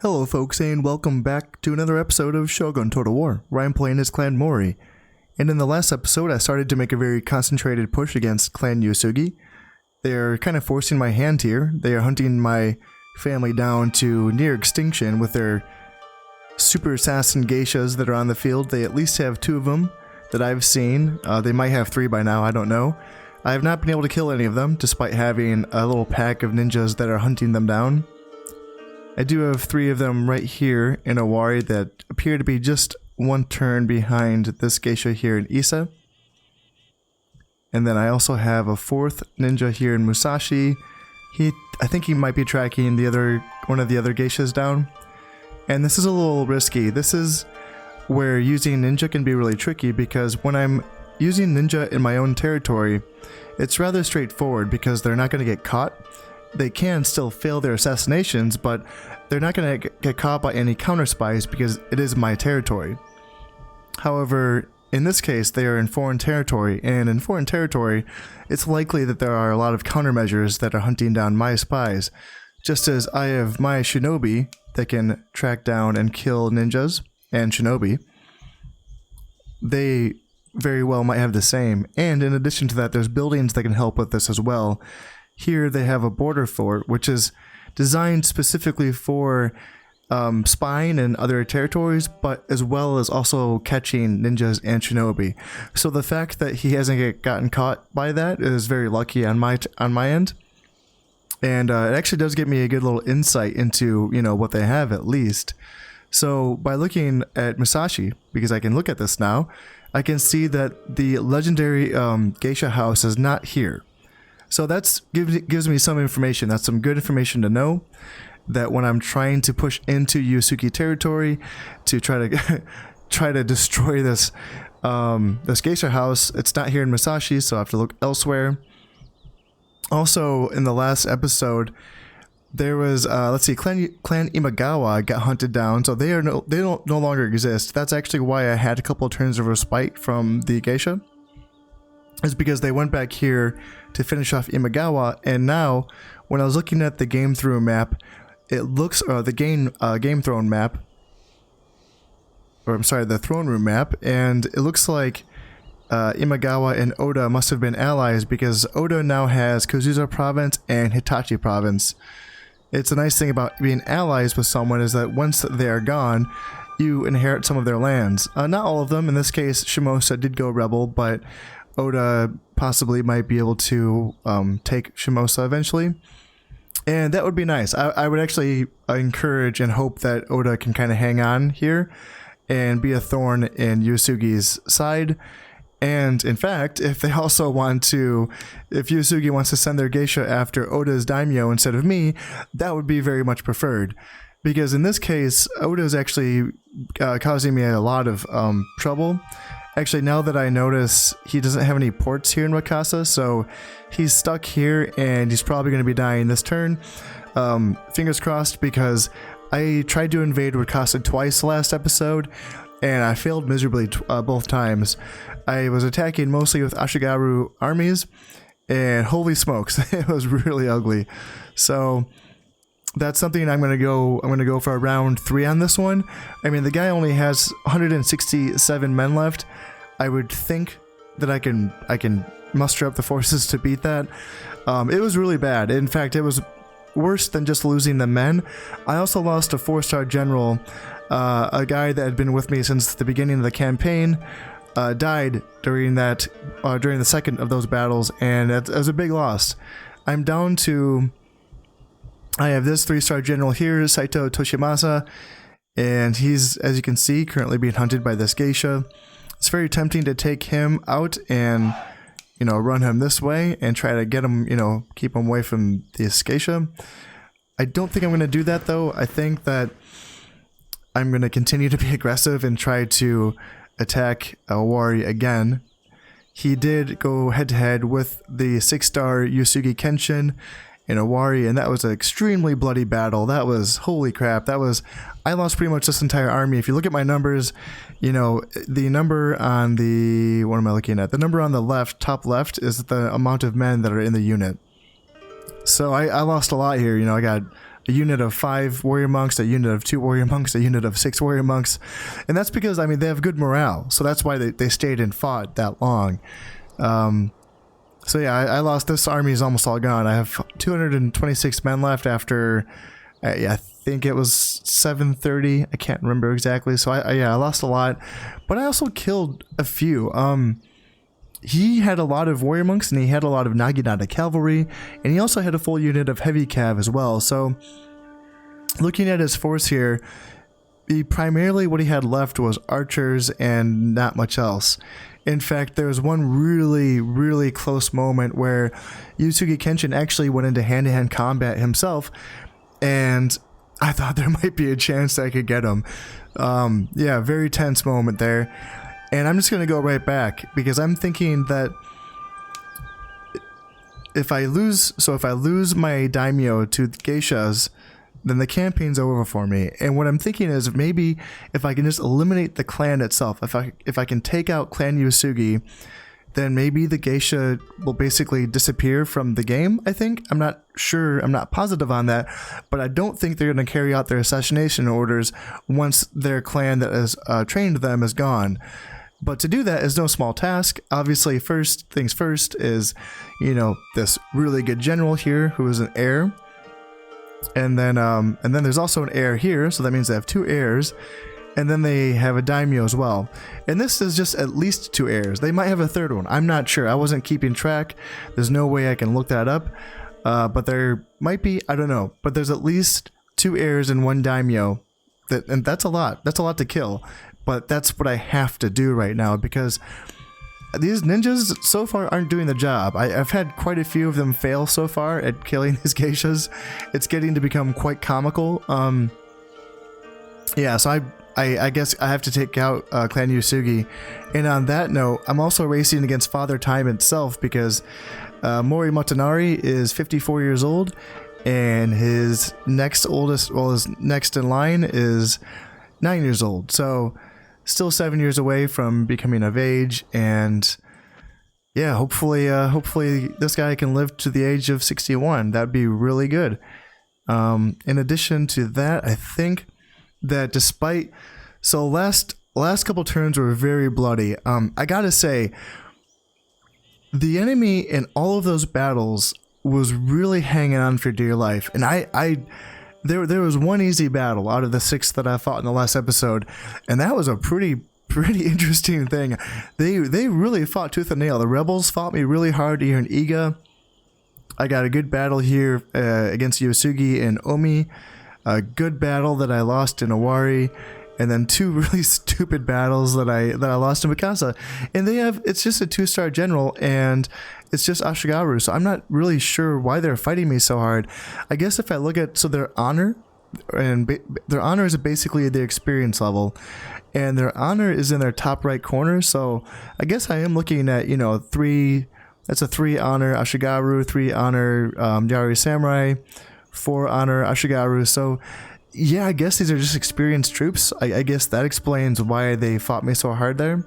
Hello folks, and welcome back to another episode of Shogun Total War, where I'm playing as Clan Mori. And in the last episode, I started to make a very concentrated push against Clan Uesugi. They're kind of forcing my hand here. They are hunting my family down to near extinction with their super assassin geishas that are on the field. They at least have 2 of them that I've seen. They might have 3 by now, I don't know. I have not been able to kill any of them, despite having a little pack of ninjas that are hunting them down. I do have 3 of them right here in Owari that appear to be just 1 turn behind this geisha here in Issa. And then I also have a 4th ninja here in Musashi. I think he might be tracking one of the other geishas down. And this is a little risky. This is where using ninja can be really tricky, because when I'm using ninja in my own territory, it's rather straightforward because they're not going to get caught. They can still fail their assassinations, but they're not going to get caught by any counter spies because it is my territory. However, in this case, they are in foreign territory, and in foreign territory, it's likely that there are a lot of countermeasures that are hunting down my spies, just as I have my shinobi that can track down and kill ninjas and shinobi. They very well might have the same, and in addition to that, there's buildings that can help with this as well. Here they have a border fort, which is designed specifically for spying in other territories, but as well as also catching ninjas and shinobi. So the fact that he hasn't gotten caught by that is very lucky on my end. And it actually does give me a good little insight into, what they have at least. So by looking at Musashi, because I can look at this now, I can see that the legendary geisha house is not here. So that gives me some information. That's some good information to know, that when I'm trying to push into Uesugi territory to try to destroy this geisha house, it's not here in Musashi, so I have to look elsewhere. Also, in the last episode, there was Clan Imagawa got hunted down, so they don't no longer exist. That's actually why I had a couple of turns of respite from the geisha. Is because they went back here to finish off Imagawa, and now when I was looking at the game through map, it looks the game throne map, or I'm sorry, the throne room map, and it looks like Imagawa and Oda must have been allies, because Oda now has Kazusa province and Hitachi province. It's a nice thing about being allies with someone is that once they are gone, you inherit some of their lands. Not all of them. In this case, Shimosa did go rebel, but Oda possibly might be able to take Shimosa eventually, and that would be nice. I would actually encourage and hope that Oda can kind of hang on here and be a thorn in Uesugi's side. And in fact, if Uesugi wants to send their geisha after Oda's daimyo instead of me, that would be very much preferred. Because in this case, Oda is actually causing me a lot of trouble. Actually, now that I notice, he doesn't have any ports here in Wakasa, so he's stuck here, and he's probably going to be dying this turn. Fingers crossed, because I tried to invade Wakasa twice last episode, and I failed miserably both times. I was attacking mostly with Ashigaru armies, and holy smokes, it was really ugly. So that's something I'm gonna go for a round 3 on this one. I mean, the guy only has 167 men left. I would think that I can muster up the forces to beat that. It was really bad. In fact, it was worse than just losing the men. I also lost a 4-star general, a guy that had been with me since the beginning of the campaign. Died during the second of those battles, and it was a big loss. I'm down to. I have this 3-star general here, Saito Toshimasa, and he's, as you can see, currently being hunted by this geisha. It's very tempting to take him out and, run him this way and try to get him, keep him away from this geisha. I don't think I'm going to do that, though. I think that I'm going to continue to be aggressive and try to attack Owari again. He did go head-to-head with the 6-star Uesugi Kenshin in Owari, and that was an extremely bloody battle. That was, holy crap, I lost pretty much this entire army. If you look at my numbers, the number on the, what am I looking at? The number on the left, top left, is the amount of men that are in the unit. So I lost a lot here. I got unit of 5 warrior monks, a unit of 2 warrior monks, a unit of 6 warrior monks. And that's because, I mean, they have good morale. So that's why they stayed and fought that long. So yeah, I lost. This army is almost all gone. I have 226 men left after, I think it was 730. I can't remember exactly. So I lost a lot. But I also killed a few. He had a lot of warrior monks, and he had a lot of Naginata cavalry, and he also had a full unit of heavy cav as well. So looking at his force here, primarily what he had left was archers and not much else. In fact, there was one really, really close moment where Uesugi Kenshin actually went into hand-to-hand combat himself, and I thought there might be a chance that I could get him. Yeah, very tense moment there. And I'm just going to go right back, because I'm thinking that if I lose my daimyo to the geishas, then the campaign's over for me. And what I'm thinking is maybe if I can just eliminate the clan itself, if I can take out Clan Uesugi, then maybe the geisha will basically disappear from the game, I think. I'm not sure, I'm not positive on that, but I don't think they're going to carry out their assassination orders once their clan that has trained them is gone. But to do that is no small task. Obviously, first things first is, this really good general here who is an heir. And then there's also an heir here, so that means they have 2 heirs. And then they have a daimyo as well. And this is just at least 2 heirs. They might have a 3rd one. I'm not sure. I wasn't keeping track. There's no way I can look that up. But there might be, I don't know. But there's at least 2 heirs and 1 daimyo. And that's a lot. That's a lot to kill. But that's what I have to do right now, because these ninjas so far aren't doing the job. I've had quite a few of them fail so far at killing these geishas. It's getting to become quite comical. Yeah, so I guess I have to take out Clan Uesugi. And on that note, I'm also racing against Father Time itself, because Mori Motonari is 54 years old, and his next in line is 9 years old. So still 7 years away from becoming of age, and yeah, hopefully this guy can live to the age of 61. That'd be really good. In addition to that, I think that last couple turns were very bloody. I gotta say, the enemy in all of those battles was really hanging on for dear life, and There was one easy battle out of the 6 that I fought in the last episode, and that was a pretty interesting thing. They really fought tooth and nail. The rebels fought me really hard here in Iga. I got a good battle here against Uesugi and Omi. A good battle that I lost in Owari, and then 2 really stupid battles that I lost in Mikasa. And it's just a 2-star general, and it's just Ashigaru, so I'm not really sure why they're fighting me so hard. I guess if I look at, so their honor, their honor is basically their experience level, and their honor is in their top right corner, so I guess I am looking at, 3, that's a 3 honor Ashigaru, 3 honor Yari Samurai, 4 honor Ashigaru, so yeah, I guess these are just experienced troops. I guess that explains why they fought me so hard there.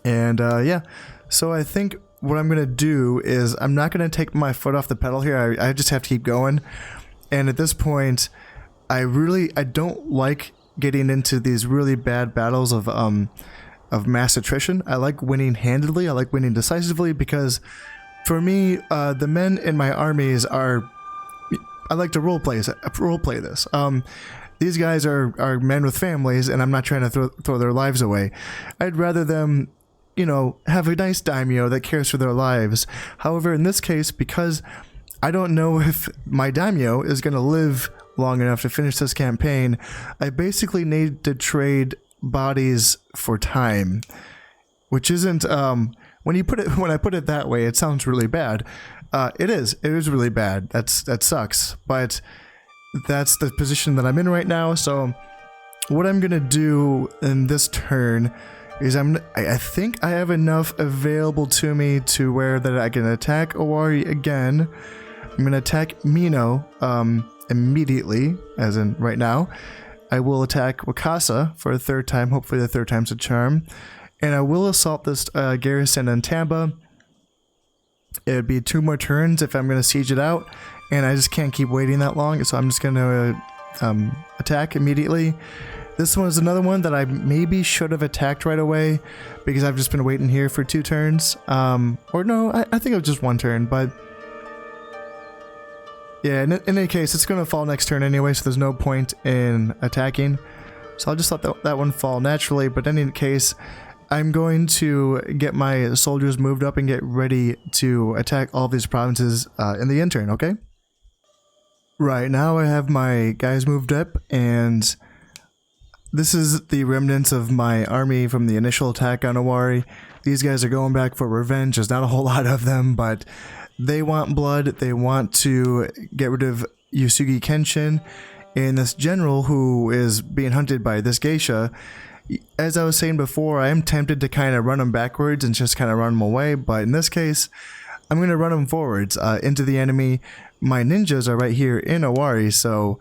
And yeah, so I think what I'm going to do is I'm not going to take my foot off the pedal here. I just have to keep going. And at this point, I don't like getting into these really bad battles of mass attrition. I like winning handedly. I like winning decisively, because for me, the men in my armies are, I like to role play this. These guys are men with families, and I'm not trying to throw their lives away. I'd rather them, have a nice daimyo that cares for their lives. However, in this case, because I don't know if my daimyo is going to live long enough to finish this campaign, I basically need to trade bodies for time, which isn't, when I put it that way, it sounds really bad. It is really bad. That sucks, but that's the position that I'm in right now. So what I'm going to do in this turn is I think I have enough available to me to where that I can attack Owari again. I'm going to attack Mino immediately, as in right now. I will attack Wakasa for a 3rd time, hopefully the 3rd time's a charm. And I will assault this garrison in Tamba. It would be 2 more turns if I'm going to siege it out. and I just can't keep waiting that long, so I'm just going to attack immediately. This one is another one that I maybe should have attacked right away because I've just been waiting here for 2 turns. Or no, I think it was just 1 turn, but yeah, in any case, it's going to fall next turn anyway, so there's no point in attacking. So I'll just let that one fall naturally, but in any case, I'm going to get my soldiers moved up and get ready to attack all of these provinces in the end turn, okay? Right, now I have my guys moved up, and this is the remnants of my army from the initial attack on Owari. These guys are going back for revenge. There's not a whole lot of them, but they want blood. They want to get rid of Uesugi Kenshin, and this general who is being hunted by this geisha. As I was saying before, I am tempted to kind of run him backwards and just kind of run him away, but in this case, I'm going to run him forwards into the enemy. My ninjas are right here in Owari, so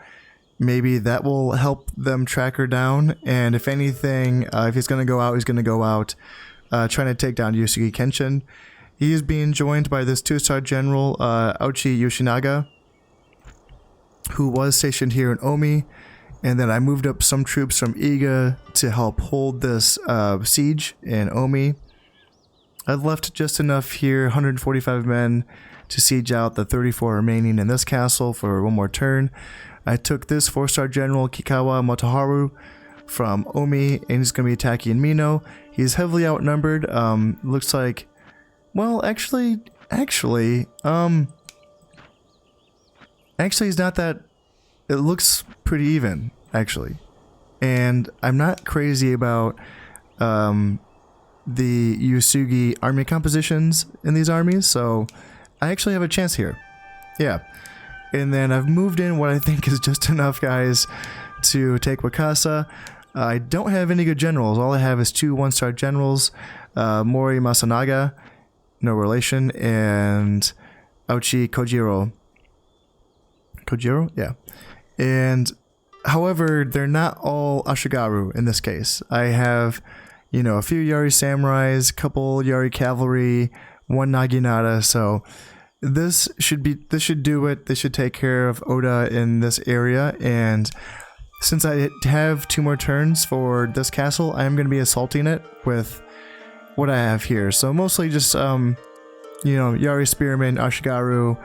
maybe that will help them track her down, and if anything, if he's going to go out, he's going to go out trying to take down Uesugi Kenshin. He is being joined by this 2-star general, Aochi Yoshinaga, who was stationed here in Omi, and then I moved up some troops from Iga to help hold this siege in Omi. I've left just enough here, 145 men, to siege out the 34 remaining in this castle for 1 more turn. I took this 4-star general, Kikawa Motoharu, from Omi, and he's going to be attacking Mino. He's heavily outnumbered. Looks like, well, actually, he's not that. It looks pretty even, actually, and I'm not crazy about the Uesugi army compositions in these armies, so I actually have a chance here. Yeah. And then I've moved in what I think is just enough guys to take Wakasa. I don't have any good generals. All I have is 2 1-star generals, Mori Masanaga, no relation, and Aochi Kojiro. Kojiro? Yeah. And however, they're not all Ashigaru in this case. I have, you know, a few Yari samurais, a couple Yari cavalry, 1 Naginata, so this should do it. This should take care of Oda in this area, and since I have 2 more turns for this castle, I am going to be assaulting it with what I have here. So mostly just, you know, Yari Spearmen, Ashigaru,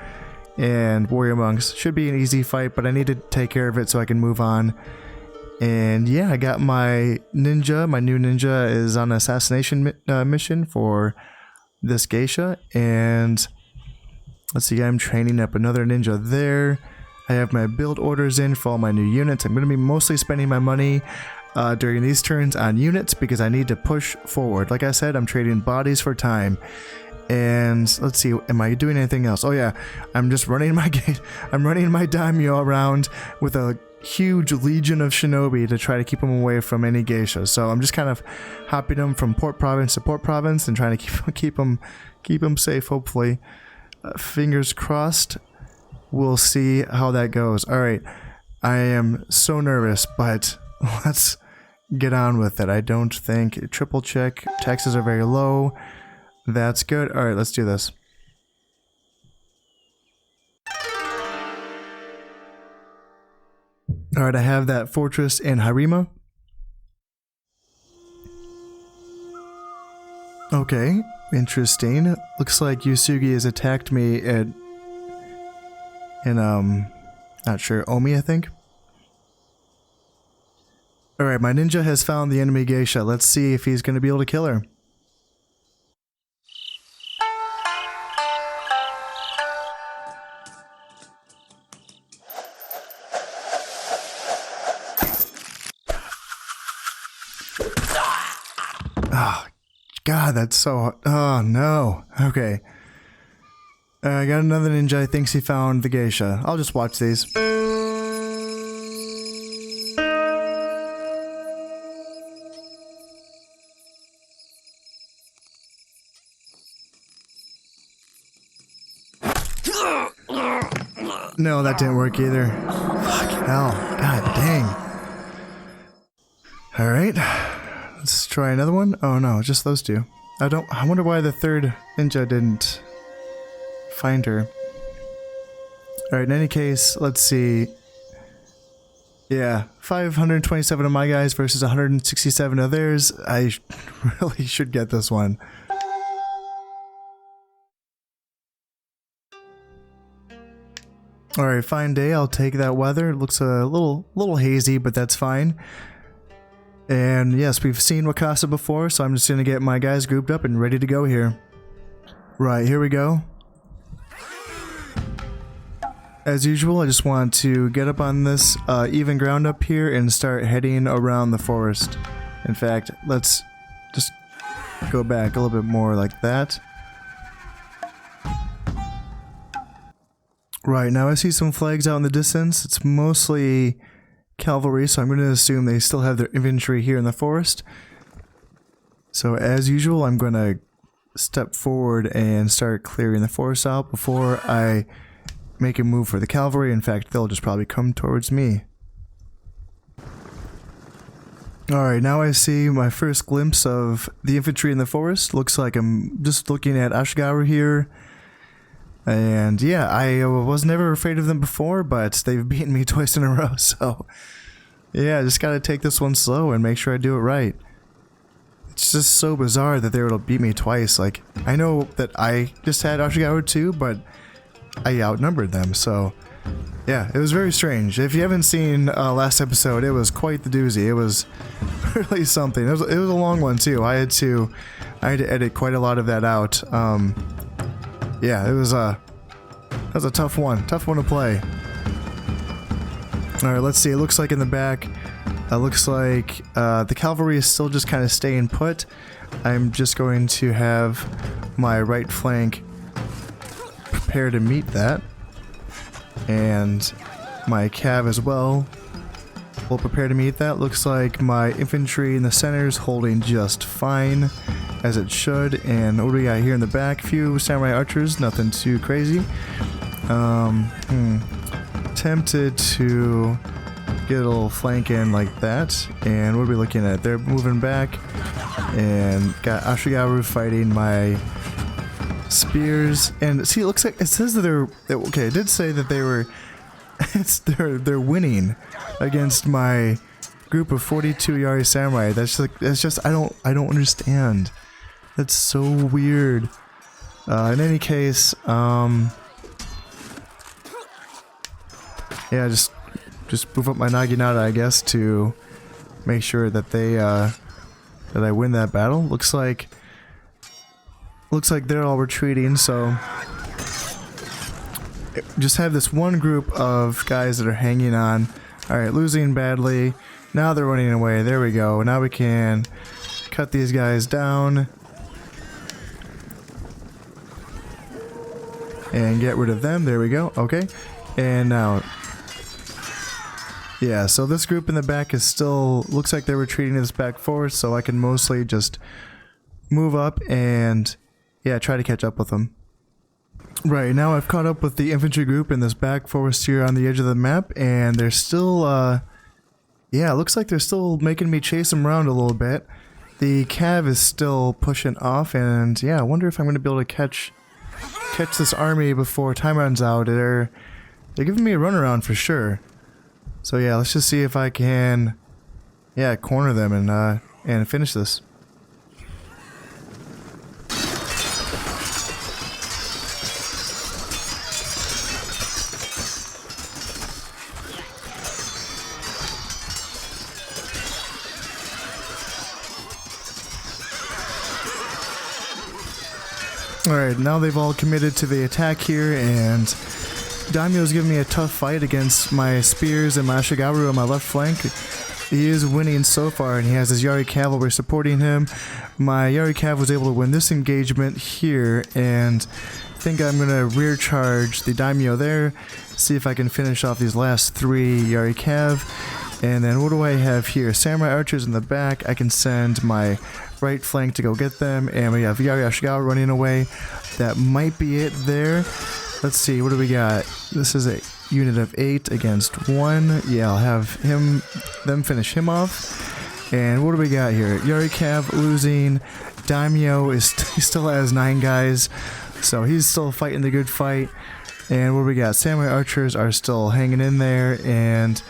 and Warrior Monks. Should be an easy fight, but I need to take care of it so I can move on. And yeah, I got my ninja. My new ninja is on an assassination mission for this geisha, and let's see, I'm training up another ninja there. I have my build orders in for all my new units. I'm going to be mostly spending my money during these turns on units because I need to push forward. Like I said, I'm trading bodies for time. And let's see, am I doing anything else? Oh yeah, I'm just running I'm running my daimyo around with a huge legion of shinobi to try to keep them away from any geisha. So I'm just kind of hopping them from port province to port province and trying to keep them safe, hopefully. Fingers crossed. We'll see how that goes. Alright, I am so nervous, but let's get on with it. I don't think... Triple check. Taxes are very low. That's good. Alright, let's do this. Alright, I have that fortress in Harima. Okay, interesting. Looks like Uesugi has attacked me in not sure, Omi, I think. Alright, my ninja has found the enemy geisha. Let's see if he's going to be able to kill her. Oh, God, that's so... Oh, no. Okay. I got another ninja who thinks he found the geisha. I'll just watch these. No, that didn't work either. Fucking hell. God dang. Alright. Let's try another one. Oh no, just those 2. I wonder why the 3rd ninja didn't find her. Alright, in any case, let's see. Yeah, 527 of my guys versus 167 of theirs. I really should get this one. Alright, fine day. I'll take that weather. It looks a little hazy, but that's fine. And yes, we've seen Wakasa before, so I'm just going to get my guys grouped up and ready to go here. Right, here we go. As usual, I just want to get up on this even ground up here and start heading around the forest. In fact, let's just go back a little bit more like that. Right, now I see some flags out in the distance. It's mostly cavalry, so I'm going to assume they still have their infantry here in the forest. So as usual, I'm going to step forward and start clearing the forest out before I make a move for the cavalry. In fact, they'll just probably come towards me. Alright, now I see my first glimpse of the infantry in the forest. Looks like I'm just looking at Ashigaru here. And yeah, I was never afraid of them before, but they've beaten me twice in a row, so yeah, I just gotta take this one slow and make sure I do it right. It's just so bizarre that they were able to beat me twice. Like, I know that I just had Ashigaru too, but I outnumbered them, so yeah, it was very strange. If you haven't seen last episode, it was quite the doozy. It was really something. It was a long one too. I had to edit quite a lot of that out. Yeah, it was a tough one to play. All right, let's see. It looks like in the back, looks like the cavalry is still just kind of staying put. I'm just going to have my right flank prepare to meet that, and my cav as well will prepare to meet that. Looks like my infantry in the center is holding just fine, as it should. And what do we got here in the back? Few samurai archers, nothing too crazy. Tempted to get a little flank in like that. And what are we looking at? They're moving back, and got Ashigaru fighting my spears. And see, it looks like it says that they're okay. It did say that they were. They're winning against my group of 42 Yari samurai. That's just I don't understand. That's so weird. In any case, yeah, just move up my Naginata, I guess, to make sure that they that I win that battle. Looks like they're all retreating, so just have this one group of guys that are hanging on. Alright, losing badly. Now they're running away. There we go. Now we can cut these guys down and get rid of them. There we go. Okay. And now, yeah, so this group in the back is still, looks like they're retreating this back forest, so I can mostly just move up and, yeah, try to catch up with them. Right, now I've caught up with the infantry group in this back forest here on the edge of the map, and they're still, yeah, it looks like they're still making me chase them around a little bit. The cav is still pushing off, and yeah, I wonder if I'm going to be able to catch this army before time runs out. They're giving me a runaround for sure. So yeah, let's just see if I can, yeah, corner them and finish this. Alright, now they've all committed to the attack here, and Daimyo's giving me a tough fight against my spears and my Ashigaru on my left flank. He is winning so far, and he has his Yari cavalry supporting him. My Yari cav was able to win this engagement here, and I think I'm going to rear charge the Daimyo there, see if I can finish off these last three Yari cav. And then what do I have here? Samurai archers in the back. I can send my right flank to go get them, and we have Yari Ashigaru running away. That might be it there. Let's see, what do we got? This is a unit of 8 against 1. Yeah, I'll have them finish him off. And what do we got here? Yari cav losing. Daimyo he still has 9 guys, so he's still fighting the good fight. And what we got? Samurai archers are still hanging in there, and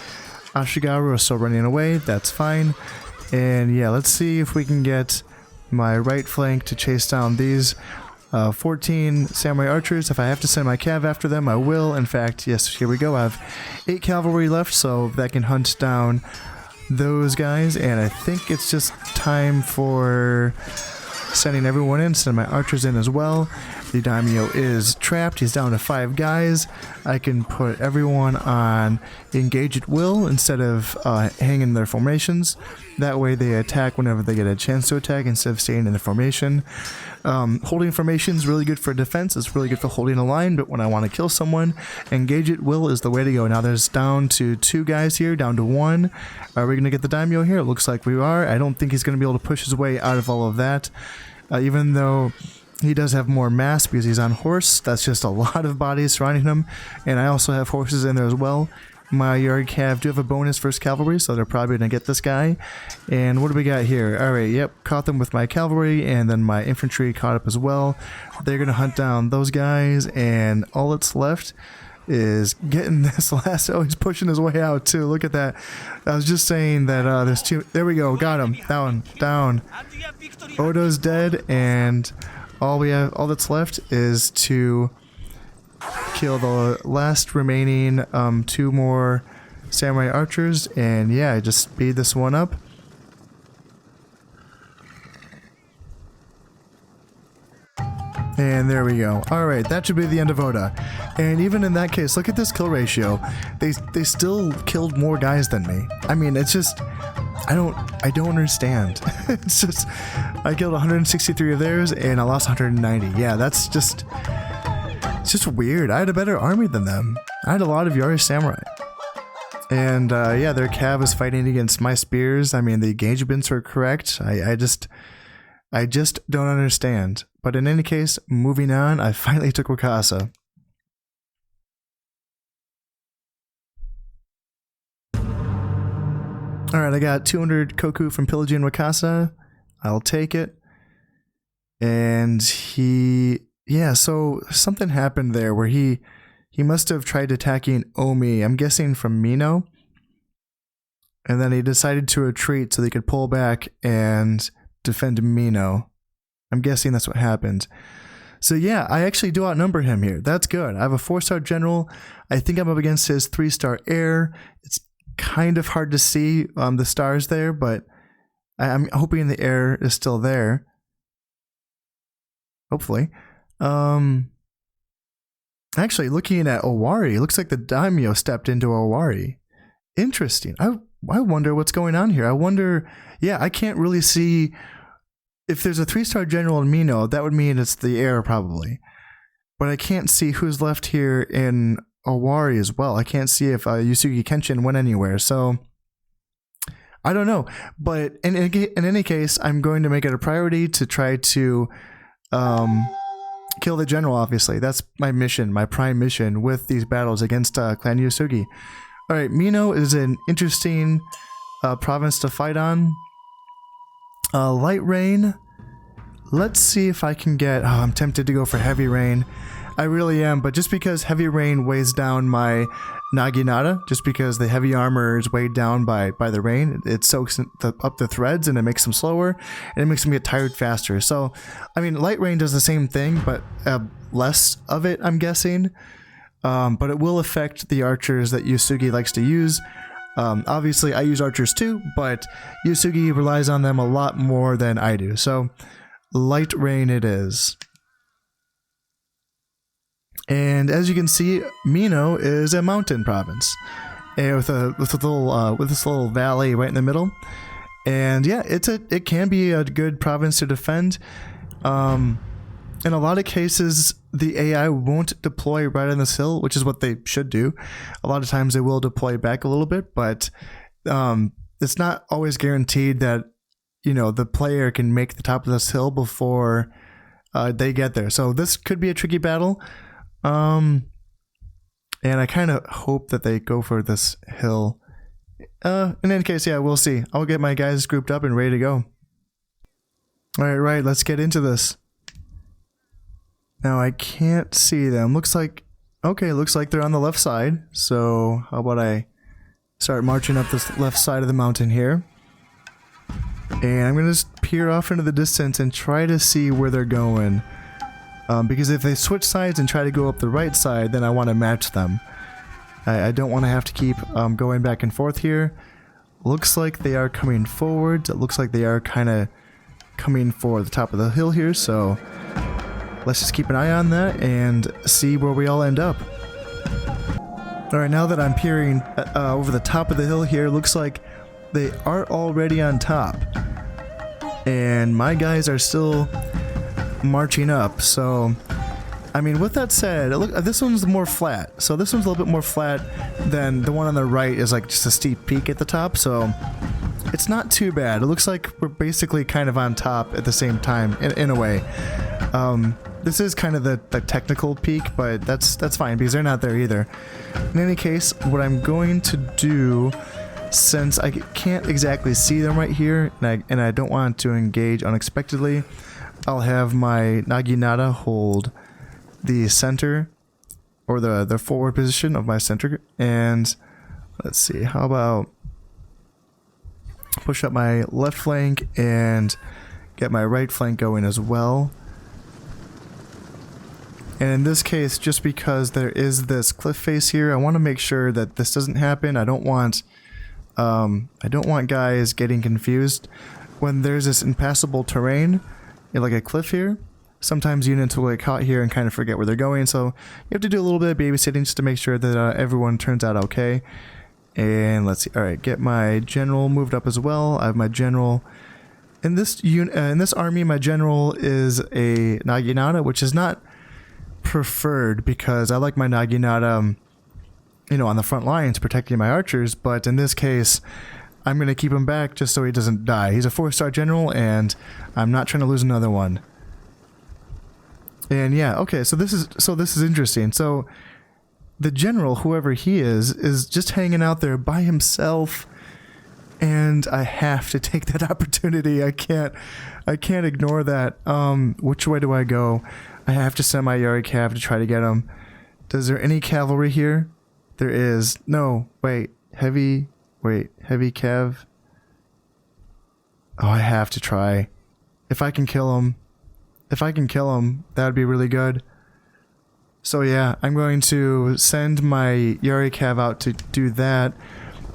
Ashigaru is still running away. That's fine. And yeah, let's see if we can get my right flank to chase down these 14 samurai archers. If I have to send my cav after them, I will. In fact, yes, here we go. I have 8 cavalry left, so that can hunt down those guys. And I think it's just time for sending everyone in, send my archers in as well. The daimyo is trapped. He's down to 5 guys. I can put everyone on engage at will instead of hanging their formations. That way they attack whenever they get a chance to attack instead of staying in the formation. Holding formation is really good for defense. It's really good for holding a line, but when I want to kill someone, engage at will is the way to go. Now there's down to 2 guys here, down to 1. Are we going to get the daimyo here? It looks like we are. I don't think he's going to be able to push his way out of all of that. Even though he does have more mass because he's on horse, that's just a lot of bodies surrounding him. And I also have horses in there as well. My yard cav do have a bonus versus cavalry, so they're probably going to get this guy. And what do we got here? Alright, yep, caught them with my cavalry, and then my infantry caught up as well. They're going to hunt down those guys, and all that's left is getting this last... Oh, he's pushing his way out too. Look at that. I was just saying that there's 2... There we go, got him. Down. Odo's dead, and all that's left is to kill the last remaining 2 more samurai archers, and yeah, just speed this one up. And there we go. Alright, that should be the end of Oda. And even in that case, look at this kill ratio. They still killed more guys than me. I mean, it's just... I don't understand. It's just... I killed 163 of theirs, and I lost 190. Yeah, that's just... It's just weird. I had a better army than them. I had a lot of Yarish samurai. And yeah, their cav is fighting against my spears. I mean, the engagements are correct. I just don't understand. But in any case, moving on, I finally took Wakasa. Alright, I got 200 Koku from pillaging Wakasa. I'll take it. And yeah, so something happened there where he must have tried attacking Omi, I'm guessing from Mino. And then he decided to retreat so they could pull back and defend Mino. I'm guessing that's what happened. So yeah, I actually do outnumber him here. That's good. I have a 4-star general. I think I'm up against his 3-star heir. It's kind of hard to see the stars there, but I'm hoping the heir is still there. Hopefully. Actually, looking at Owari, it looks like the daimyo stepped into Owari. Interesting. I wonder what's going on here. I wonder... Yeah, I can't really see... If there's a 3-star general in Mino, that would mean it's the heir, probably. But I can't see who's left here in Owari as well. I can't see if Uesugi Kenshin went anywhere, so... I don't know. But in any case, I'm going to make it a priority to try to kill the general, obviously. That's my mission, my prime mission with these battles against Clan Uesugi. Alright, Mino is an interesting province to fight on. Light rain. Let's see if I can get... Oh, I'm tempted to go for heavy rain. I really am, but just because heavy rain weighs down my Naginata, just because the heavy armor is weighed down by the rain, it soaks up the threads and it makes them slower, and it makes them get tired faster. So, I mean, light rain does the same thing, but less of it, I'm guessing. But it will affect the archers that Uesugi likes to use. Obviously, I use archers too, but Uesugi relies on them a lot more than I do. So, light rain it is. And as you can see, Mino is a mountain province, and with this little valley right in the middle. And yeah, it can be a good province to defend. In a lot of cases, the AI won't deploy right on this hill, which is what they should do. A lot of times they will deploy back a little bit, but it's not always guaranteed that, you know, the player can make the top of this hill before they get there. So this could be a tricky battle. And I kind of hope that they go for this hill. In any case, yeah, we'll see. I'll get my guys grouped up and ready to go. Right, let's get into this. Now, I can't see them. Looks like... Okay, looks like they're on the left side. So how about I start marching up this left side of the mountain here. And I'm going to just peer off into the distance and try to see where they're going. Because if they switch sides and try to go up the right side, then I want to match them. I don't want to have to keep going back and forth here. Looks like they are coming forward. It looks like they are kind of coming for the top of the hill here, so let's just keep an eye on that and see where we all end up. Alright, now that I'm peering over the top of the hill here, looks like they are already on top. And my guys are still marching up, so I mean, with that said, look, this one's more flat. So this one's a little bit more flat than the one on the right is like just a steep peak at the top, so it's not too bad. It looks like we're basically kind of on top at the same time, in a way. This is kind of the technical peak, but that's fine because they're not there either. In any case, what I'm going to do, since I can't exactly see them right here, and I don't want to engage unexpectedly, I'll have my Naginata hold the center, or the forward position of my center, and let's see, how about push up my left flank and get my right flank going as well. And in this case, just because there is this cliff face here, I want to make sure that this doesn't happen. I don't want guys getting confused when there's this impassable terrain, like a cliff here. Sometimes units will get caught here and kind of forget where they're going, so you have to do a little bit of babysitting just to make sure that everyone turns out okay. And let's see. All right, get my general moved up as well. I have my general in this army. My general is a Naginata, which is not preferred because I like my Naginata, you know, on the front lines protecting my archers. But in this case, I'm going to keep him back just so he doesn't die. He's a 4-star general, and I'm not trying to lose another one. And yeah, okay, so this is interesting. So the general, whoever he is just hanging out there by himself, and I have to take that opportunity. I can't ignore that. Which way do I go? I have to send my Yari Cav to try to get him. Is there any cavalry here? There is. No, wait, heavy Cav. Oh, I have to try. If I can kill him, that would be really good. So yeah, I'm going to send my Yari Cav out to do that,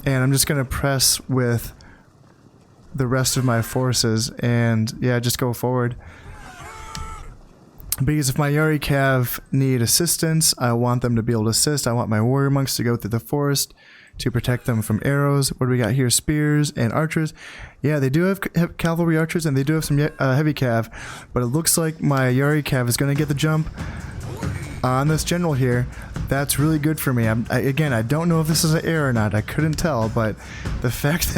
and I'm just going to press with the rest of my forces, and yeah, just go forward. Because if my Yari Cav need assistance, I want them to be able to assist. I want my warrior monks to go through the forest to protect them from arrows. What do we got here? Spears and archers. Yeah, they do have cavalry archers, and they do have some heavy cav, but it looks like my Yari Cav is going to get the jump on this general here. That's really good for me. Again, I don't know if this is an error or not. I couldn't tell, but the fact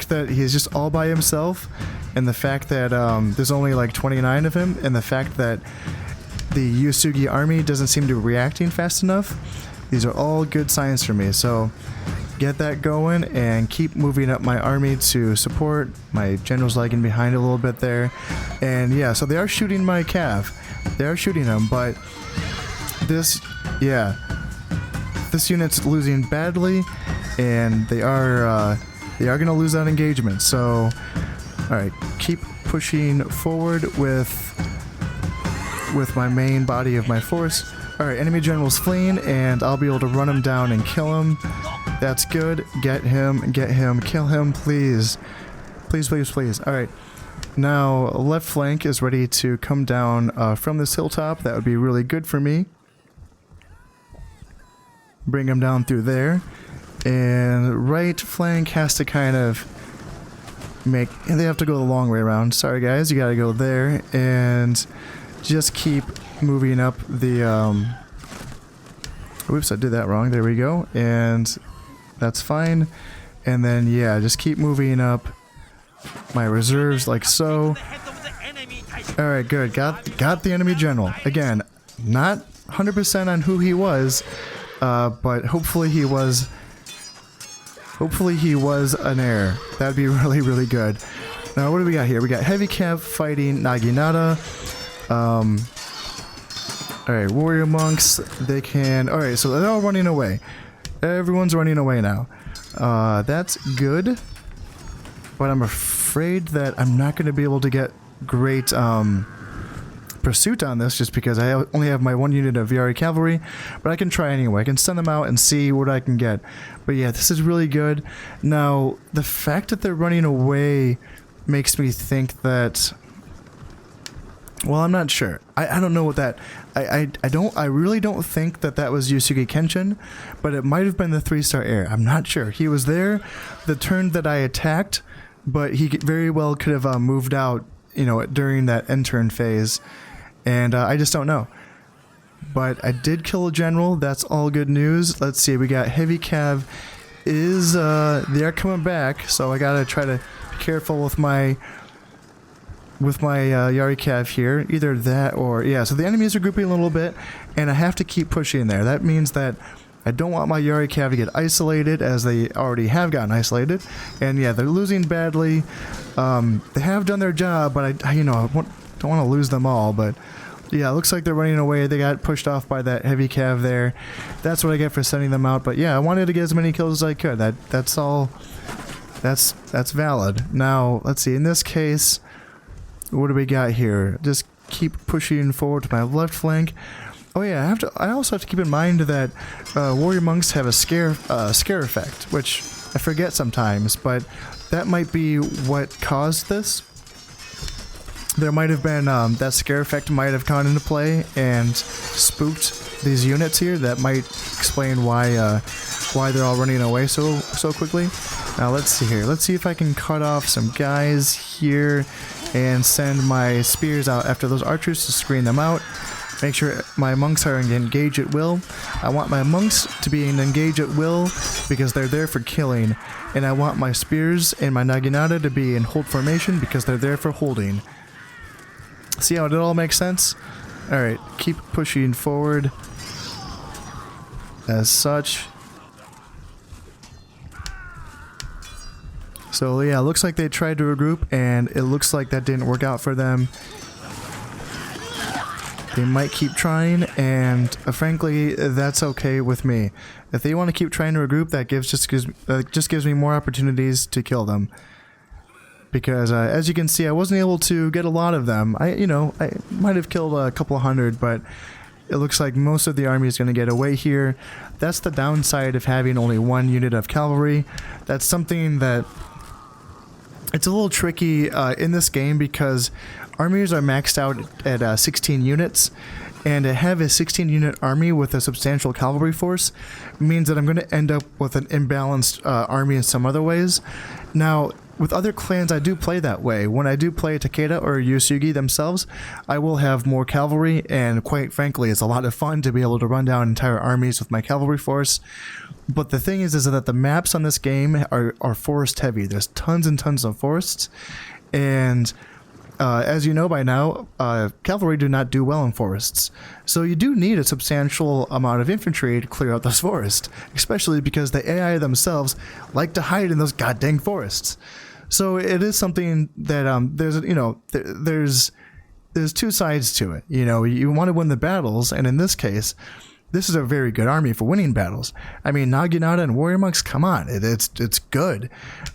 that he's just all by himself, and the fact that there's only like 29 of him, and the fact that the Uesugi army doesn't seem to be reacting fast enough, these are all good signs for me. So get that going and keep moving up my army to support. My general's lagging behind a little bit there. And yeah, so they are shooting my cav. They are shooting him, but this unit's losing badly, and they are going to lose that engagement. So all right, keep pushing forward with my main body of my force. Alright, enemy general's fleeing, and I'll be able to run him down and kill him. That's good. Get him, kill him, please. Please, please, please. Alright, now left flank is ready to come down from this hilltop. That would be really good for me. Bring him down through there. And right flank has to kind of they have to go the long way around. Sorry guys, you gotta go there, and just keep moving up the whoops, I did that wrong. There we go, and that's fine. And then yeah, just keep moving up my reserves like so. Alright, good. Got the enemy general. Again, not 100% on who he was, but hopefully he was an error. That'd be really, really good. Now, what do we got here? We got heavy cav fighting Naginata. Alright, warrior monks, they can... Alright, so they're all running away. Everyone's running away now. That's good. But I'm afraid that I'm not going to be able to get great pursuit on this just because I only have my 1 unit of Yari cavalry. But I can try anyway. I can send them out and see what I can get. But yeah, this is really good. Now, the fact that they're running away makes me think that... Well, I'm not sure. I don't know what that... I really don't think that that was Uesugi Kenshin, but it might have been the 3-star heir. I'm not sure. He was there the turn that I attacked, but he very well could have moved out, you know, during that end turn phase, and I just don't know. But I did kill a general. That's all good news. Let's see. We got heavy cav. They're coming back, so I gotta try to be careful with my Yari Cav here. Either that or... Yeah, so the enemies are grouping a little bit, and I have to keep pushing there. That means that I don't want my Yari Cav to get isolated, as they already have gotten isolated. And yeah, they're losing badly. They have done their job, but I don't want to lose them all. But yeah, it looks like they're running away. They got pushed off by that heavy Cav there. That's what I get for sending them out. But yeah, I wanted to get as many kills as I could. That's all... That's valid. Now, let's see. In this case... What do we got here? Just keep pushing forward to my left flank. Oh yeah, I also have to keep in mind that warrior monks have a scare effect, which I forget sometimes, but that might be what caused this. There might have been that scare effect might have gone into play and spooked these units here. That might explain why they're all running away so quickly. Now let's see here. Let's see if I can cut off some guys here and send my spears out after those archers to screen them out. Make sure my monks are engaged at will. I want my monks to be engaged at will because they're there for killing. And I want my spears and my naginata to be in hold formation because they're there for holding. See how it all makes sense? Alright, keep pushing forward. As such. So yeah, it looks like they tried to regroup, and it looks like that didn't work out for them. They might keep trying, and frankly, that's okay with me. If they want to keep trying to regroup, that just gives me more opportunities to kill them. Because as you can see, I wasn't able to get a lot of them. I might have killed a couple hundred, but it looks like most of the army is going to get away here. That's the downside of having only 1 unit of cavalry. That's something that... It's a little tricky in this game because armies are maxed out at 16 units, and to have a 16-unit army with a substantial cavalry force means that I'm going to end up with an imbalanced army in some other ways. Now, with other clans, I do play that way. When I do play Takeda or Uesugi themselves, I will have more cavalry, and quite frankly, it's a lot of fun to be able to run down entire armies with my cavalry force. But the thing is that the maps on this game are forest heavy. There's tons and tons of forests, and as you know by now, cavalry do not do well in forests. So you do need a substantial amount of infantry to clear out those forests, especially because the AI themselves like to hide in those goddamn forests. So it is something that there's two sides to it. You know, you want to win the battles, and in this case, this is a very good army for winning battles. I mean, Naginata and Warrior Monks, come on, it's good.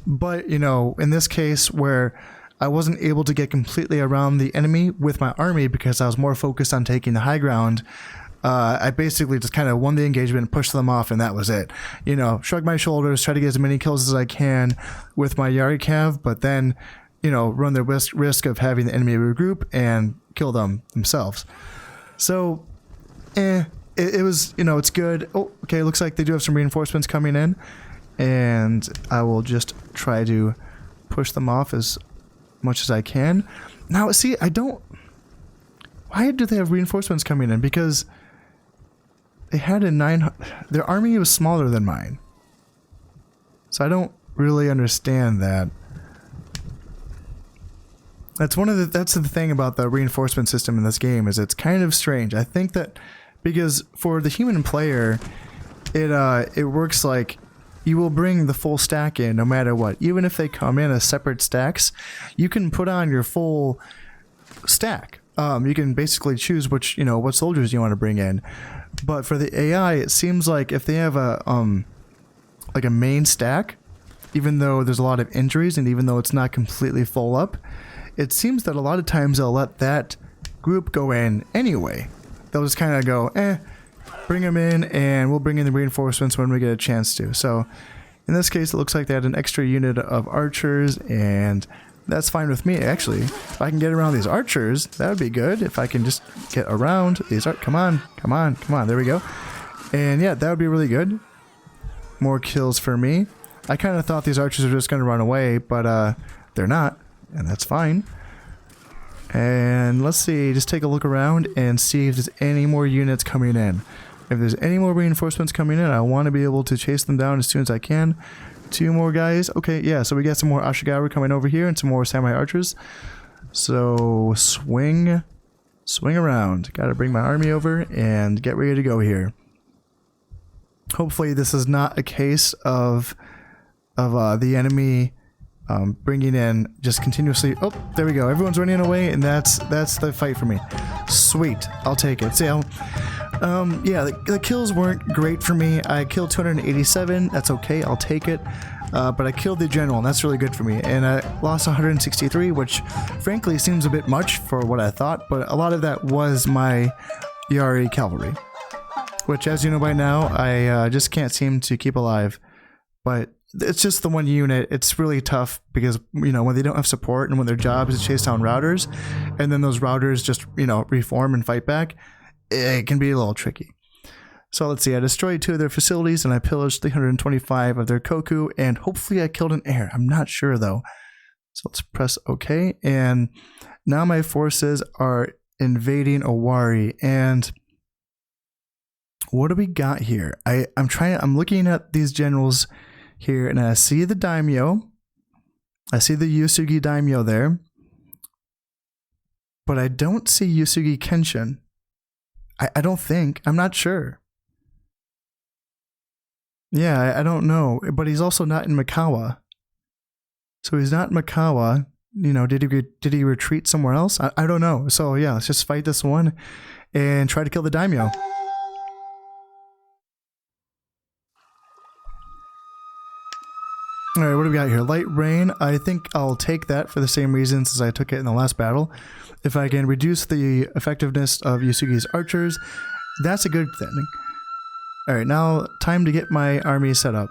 But, you know, in this case where I wasn't able to get completely around the enemy with my army because I was more focused on taking the high ground, I basically just kind of won the engagement and pushed them off, and that was it. You know, shrug my shoulders, try to get as many kills as I can with my Yari Cav, but then, you know, run the risk of having the enemy regroup and kill them themselves. So, it was, you know, it's good. Oh, okay, looks like they do have some reinforcements coming in, and I will just try to push them off as much as I can. Now, see, why do they have reinforcements coming in? Because they had their army was smaller than mine. So I don't really understand that. That's the thing about the reinforcement system in this game, is it's kind of strange. I think that because for the human player, it works like you will bring the full stack in no matter what. Even if they come in as separate stacks, you can put on your full stack. You can basically choose which, what soldiers you want to bring in. But for the AI, it seems like if they have a like a main stack, even though there's a lot of injuries and even though it's not completely full up, it seems that a lot of times they'll let that group go in anyway. They'll just kind of go, bring them in, and we'll bring in the reinforcements when we get a chance to. So in this case, it looks like they had an extra unit of archers, and that's fine with me. Actually, if I can get around these archers, that would be good. If I can just get around these come on, there we go. And yeah, that would be really good. More kills for me. I kind of thought these archers were just going to run away, but they're not, and that's fine. And let's see, just take a look around and see if there's any more units coming in. If there's any more reinforcements coming in, I want to be able to chase them down as soon as I can. 2 more guys. Okay, yeah, so we got some more Ashigaru coming over here and some more samurai archers. So swing around. Got to bring my army over and get ready to go here. Hopefully this is not a case of the enemy bringing in just continuously. Oh, there we go. Everyone's running away, and that's the fight for me. Sweet, I'll take it. See, yeah, the kills weren't great for me. I killed 287. That's okay. I'll take it. But I killed the general, and that's really good for me. And I lost 163, which frankly seems a bit much for what I thought. But a lot of that was my Yari cavalry, which, as you know by now, I just can't seem to keep alive. But it's just the one unit. It's really tough because, when they don't have support and when their job is to chase down routers, and then those routers just, reform and fight back, it can be a little tricky. So let's see, I destroyed 2 of their facilities and I pillaged 325 of their koku, and hopefully I killed an heir. I'm not sure though. So let's press OK, and now my forces are invading Owari. And what do we got here? I'm looking at these generals here, and I see the daimyo. I see the Uesugi daimyo there, but I don't see Uesugi Kenshin. I don't think. I'm not sure. Yeah, I don't know. But he's also not in Mikawa. So he's not in Mikawa. Did he retreat somewhere else? I don't know. So yeah, let's just fight this one and try to kill the daimyo. Alright, what do we got here? Light rain. I think I'll take that for the same reasons as I took it in the last battle. If I can reduce the effectiveness of Uesugi's archers, that's a good thing. Alright, now time to get my army set up.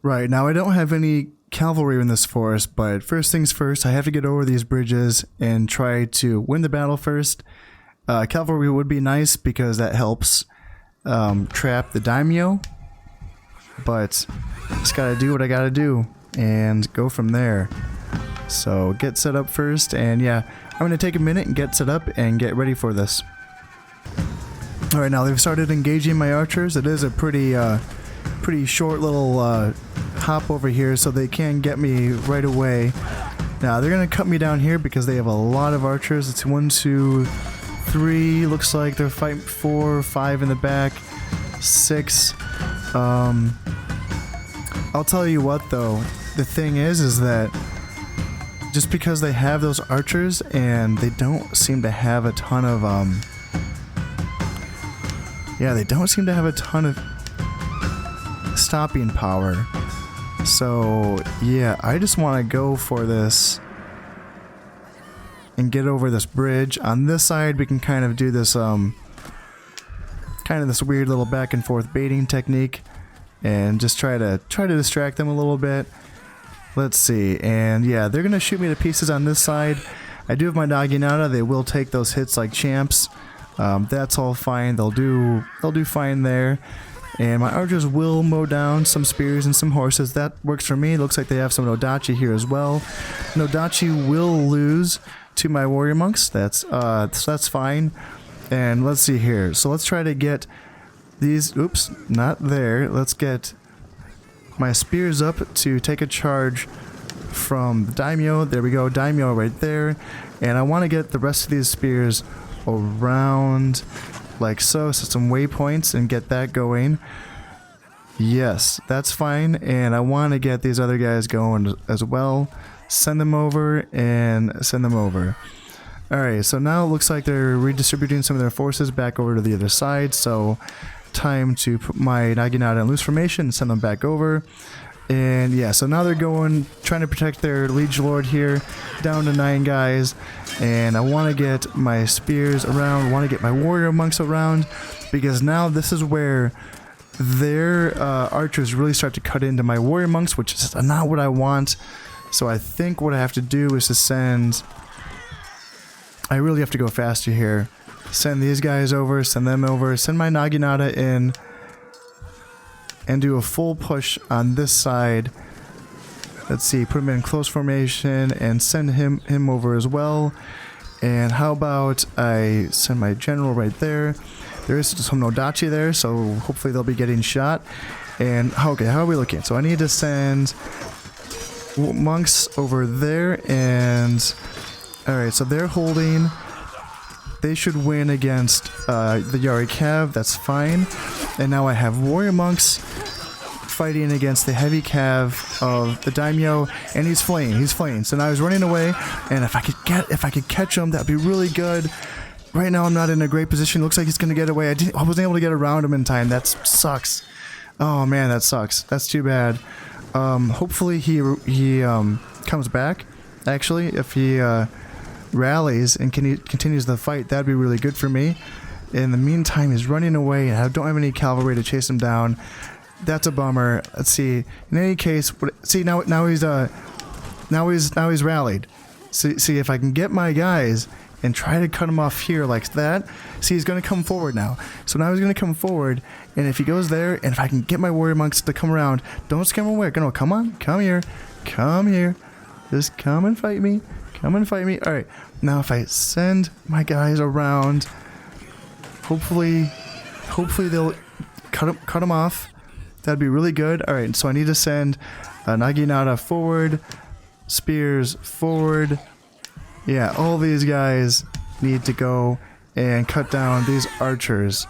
Right, now I don't have any cavalry in this forest, but first things first, I have to get over these bridges and try to win the battle first. Cavalry would be nice because that helps trap the daimyo, but just gotta do what I gotta do and go from there. So get set up first, and yeah, I'm gonna take a minute and get set up and get ready for this. Alright, now they've started engaging my archers. It is a pretty short little hop over here, so they can get me right away. Now they're gonna cut me down here because they have a lot of archers. It's 1, 2, 3. Looks like they're fighting 4, 5 in the back, 6. I'll tell you what though, the thing is that just because they have those archers and they don't seem to have a ton of they don't seem to have a ton of stopping power. So yeah, I just want to go for this and get over this bridge. On this side we can kind of do this this weird little back and forth baiting technique and just try to distract them a little bit. Let's see, and yeah, they're gonna shoot me to pieces on this side. I do have my Naginata. They will take those hits like champs. That's all fine. They'll do fine there. And my archers will mow down some spears and some horses. That works for me. Looks like they have some Nodachi here as well. Nodachi will lose to my warrior monks. That's fine. And let's see here. So let's try to get these. Oops, not there. Let's get my spears up to take a charge from the daimyo. There we go, daimyo right there. And I want to get the rest of these spears around like so, set some waypoints and get that going. Yes, that's fine. And I want to get these other guys going as well. Send them over and send them over. Alright, so now it looks like they're redistributing some of their forces back over to the other side, so time to put my Naginata in loose formation and send them back over. And yeah, so now they're trying to protect their liege lord here, down to 9 guys. And I want to get my spears around, want to get my warrior monks around, because now this is where their archers really start to cut into my warrior monks, which is not what I want. So I think what I have to do is to send... I really have to go faster here. Send these guys over, send them over, send my Naginata in, and do a full push on this side. Let's see, put him in close formation and send him over as well. And how about I send my general right there. There is some Nodachi there, so hopefully they'll be getting shot. And okay, how are we looking? So I need to send monks over there, and alright, so they're holding. They should win against the Yari Cav, that's fine. And now I have warrior monks fighting against the heavy Cav of the Daimyo, and he's fleeing. So now he's running away, and if I could catch him, that'd be really good. Right now I'm not in a great position. Looks like he's gonna get away. I wasn't able to get around him in time. That sucks. Oh man, that sucks. That's too bad. Hopefully he comes back. Actually, if he rallies and continues the fight, that'd be really good for me. In the meantime, he's running away, and I don't have any cavalry to chase him down. That's a bummer. Let's see. In any case, see now he's rallied. See if I can get my guys and try to cut him off here like that. See, he's going to come forward now. So now he's going to come forward, and if he goes there, and if I can get my warrior monks to come around, don't scare him away. No, come on, come here, just come and fight me. Come and fight me. Alright, now if I send my guys around, hopefully they'll cut him off. That'd be really good. Alright, so I need to send Naginata forward, spears forward. Yeah, all these guys need to go and cut down these archers.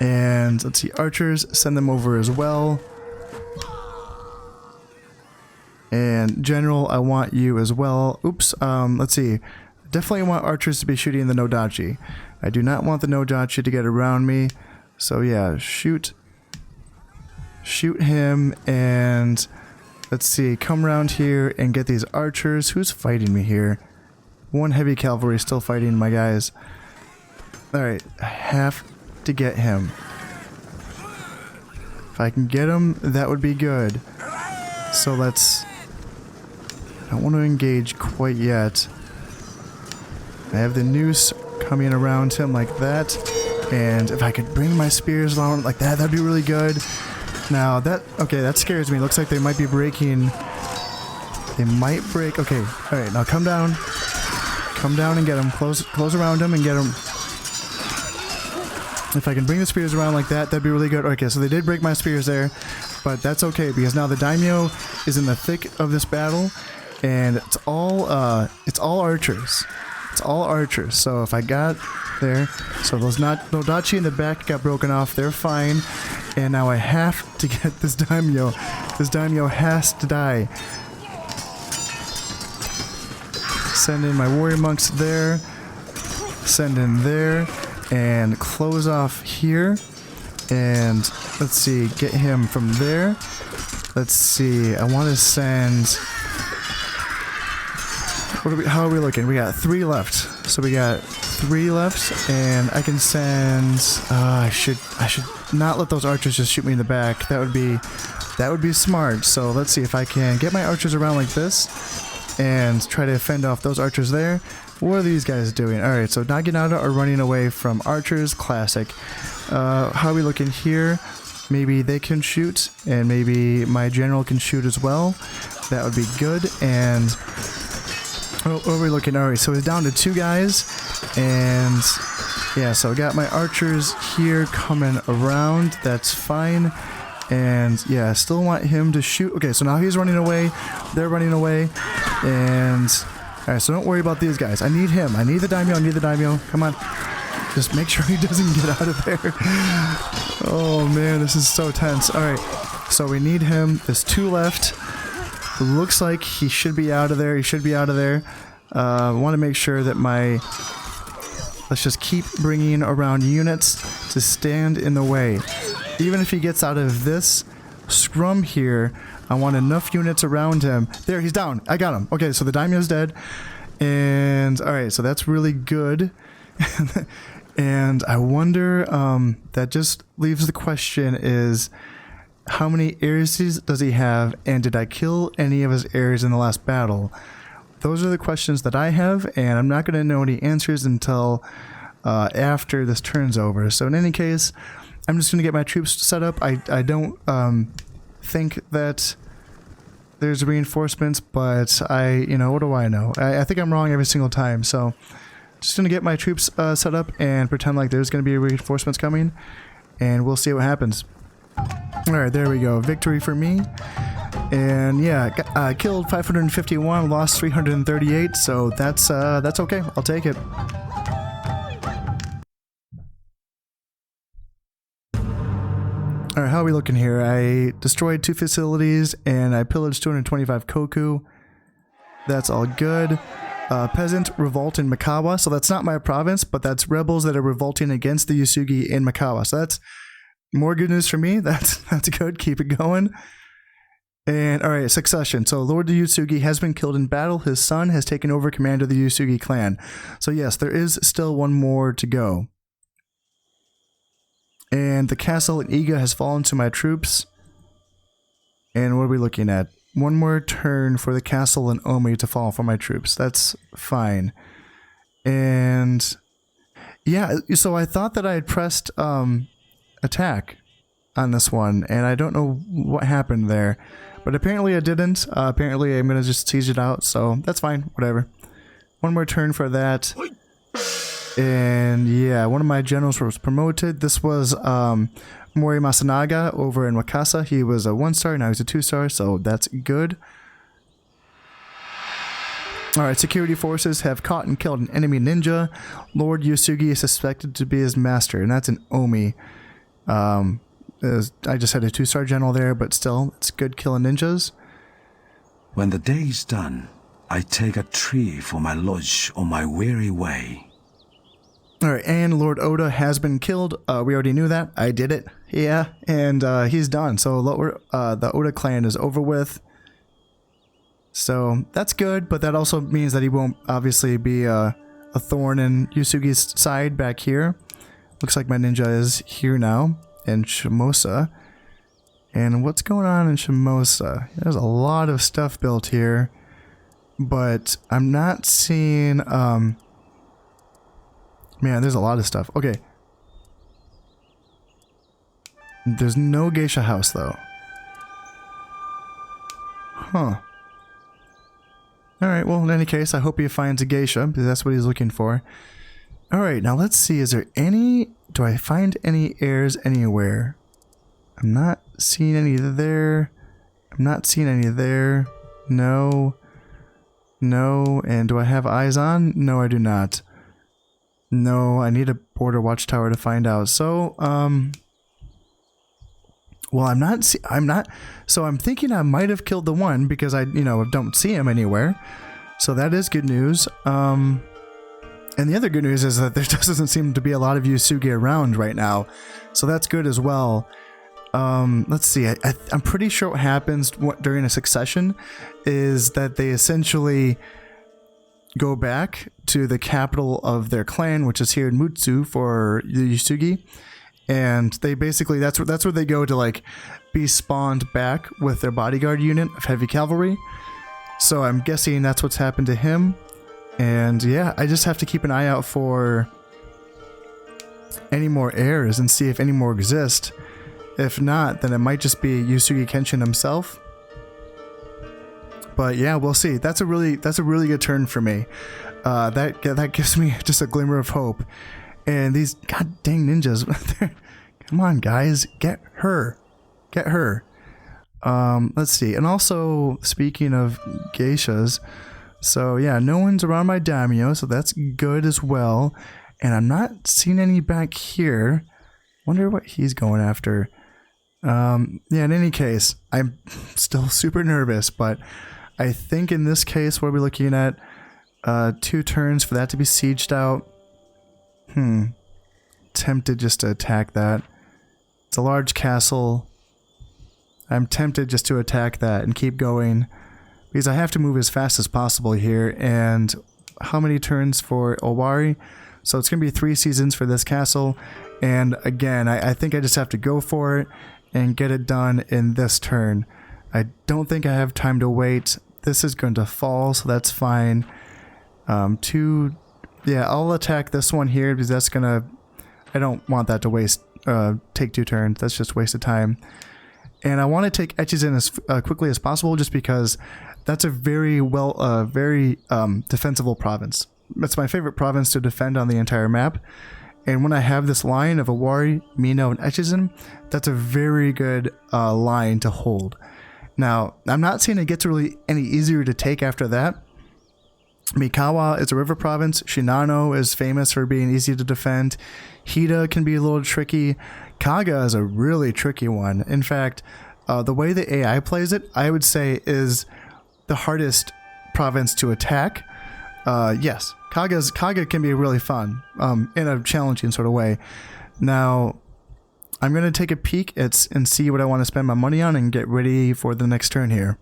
And let's see, archers, send them over as well. And general, I want you as well. Oops, let's see. Definitely want archers to be shooting the Nodachi. I do not want the Nodachi to get around me. So yeah, shoot him, and let's see, come around here and get these archers. Who's fighting me here? One heavy cavalry still fighting my guys. Alright, I have to get him. If I can get him, that would be good. So let's... I don't want to engage quite yet. I have the noose coming around him like that. And if I could bring my spears along like that, that'd be really good. Now that scares me. Looks like they might be breaking. They might break. Okay, alright, now come down. Come down and get him. Close around him and get him. If I can bring the spears around like that, that'd be really good. Okay, so they did break my spears there. But that's okay, because now the Daimyo is in the thick of this battle. And it's all archers. It's all archers. So if I got there, so those Nodachi in the back got broken off. They're fine. And now I have to get this Daimyo. This Daimyo has to die. Send in my warrior monks there. Send in there. And close off here. And let's see, get him from there. Let's see, I want to send... how are we looking? We got 3 left. So we got 3 left, and I can send... I should not let those archers just shoot me in the back. That would be smart. So let's see if I can get my archers around like this and try to fend off those archers there. What are these guys doing? Alright, so Naginata are running away from archers. Classic. How are we looking here? Maybe they can shoot, and maybe my general can shoot as well. That would be good. And what are we looking? Alright, so it's down to 2 guys. And yeah, so I got my archers here coming around. That's fine. And yeah, I still want him to shoot. Okay, so now he's running away. They're running away. And alright, so don't worry about these guys. I need him. I need the Daimyo. Come on. Just make sure he doesn't get out of there. Oh man, this is so tense. Alright, so we need him. There's 2 left. Looks like he should be out of there. I want to make sure that my... Let's just keep bringing around units to stand in the way. Even if he gets out of this scrum here, I want enough units around him. There, he's down. I got him. Okay, so the daimyo's dead. And, alright, so that's really good. And I wonder, that just leaves the question is, how many heirs does he have, and did I kill any of his heirs in the last battle? Those are the questions that I have, and I'm not going to know any answers until after this turn's over. So in any case, I'm just going to get my troops set up. I don't think that there's reinforcements, but you know, what do I know? I think I'm wrong every single time, so just going to get my troops set up and pretend like there's going to be reinforcements coming, and we'll see what happens. Alright, there we go. Victory for me. And yeah, killed 551, lost 338, so that's okay. I'll take it. Alright, how are we looking here? I destroyed 2 facilities and I pillaged 225 koku. That's all good. Peasant revolt in Mikawa, so that's not my province, but that's rebels that are revolting against the Uesugi in Mikawa. So that's more good news for me. That's good. Keep it going. And alright, succession. So Lord Uesugi has been killed in battle. His son has taken over command of the Uesugi clan. So yes, there is still one more to go. And the castle in Iga has fallen to my troops. And what are we looking at? One more turn for the castle in Omi to fall for my troops. That's fine. And yeah, so I thought that I had pressed attack on this one, and I don't know what happened there. But apparently I didn't. Apparently I'm going to just siege it out, so that's fine. Whatever. One more turn for that. And yeah, one of my generals was promoted. This was Mori Masanaga over in Wakasa. He was a 1-star, now he's a 2-star, so that's good. Alright, security forces have caught and killed an enemy ninja. Lord Uesugi is suspected to be his master, and that's in Omi. I just had a 2-star general there, but still, it's good killing ninjas. When the day is done, I take a tree for my lodge on my weary way. Alright, and Lord Oda has been killed. We already knew that. I did it. Yeah, and he's done. So the Oda clan is over with. So that's good, but that also means that he won't obviously be a thorn in Uesugi's side back here. Looks like my ninja is here now. In Shimosa. And what's going on in Shimosa? There's a lot of stuff built here, but I'm not seeing man, there's a lot of stuff. Okay. There's no geisha house though. Huh. Alright, well in any case, I hope he finds a geisha, because that's what he's looking for. Alright, now let's see, is there any... Do I find any heirs anywhere? I'm not seeing any there. I'm not seeing any there. No. No. And do I have eyes on? No, I do not. No, I need a border watchtower to find out. So, well, I'm not, so I'm thinking I might have killed the one because I, you know, don't see him anywhere. So that is good news. And the other good news is that there doesn't seem to be a lot of Uesugi around right now. So that's good as well. Let's see. I'm pretty sure what happens during a succession is that they essentially go back to the capital of their clan, which is here in Mutsu for the Uesugi. And they basically, that's where they go to like be spawned back with their bodyguard unit of heavy cavalry. So I'm guessing that's what's happened to him. And yeah, I just have to keep an eye out for any more heirs and see if any more exist. If not, then it might just be Uesugi Kenshin himself. But yeah, we'll see. That's a really good turn for me. That gives me just a glimmer of hope. And these god dang ninjas, come on guys, get her. Let's see. And also, speaking of geishas, so yeah, no one's around my daimyo, so that's good as well. And I'm not seeing any back here. Wonder what he's going after. Yeah, in any case, I'm still super nervous, but I think in this case, what are we looking at? 2 turns for that to be sieged out. Tempted just to attack that. It's a large castle. I'm tempted just to attack that and keep going because I have to move as fast as possible here. And how many turns for Owari? So it's going to be 3 seasons for this castle. And again, I think I just have to go for it and get it done in this turn. I don't think I have time to wait. This is going to fall, so that's fine. Yeah, I'll attack this one here because that's going to... I don't want that to take 2 turns. That's just a waste of time. And I want to take Echizen as quickly as possible just because that's a very defensible province. It's my favorite province to defend on the entire map. And when I have this line of Owari, Mino, and Echizen, that's a very good line to hold. Now, I'm not saying it gets really any easier to take after that. Mikawa is a river province. Shinano is famous for being easy to defend. Hida can be a little tricky. Kaga is a really tricky one. In fact, the way the AI plays it, I would say is the hardest province to attack. Yes, Kaga can be really fun in a challenging sort of way. Now, I'm going to take a peek and see what I want to spend my money on and get ready for the next turn here.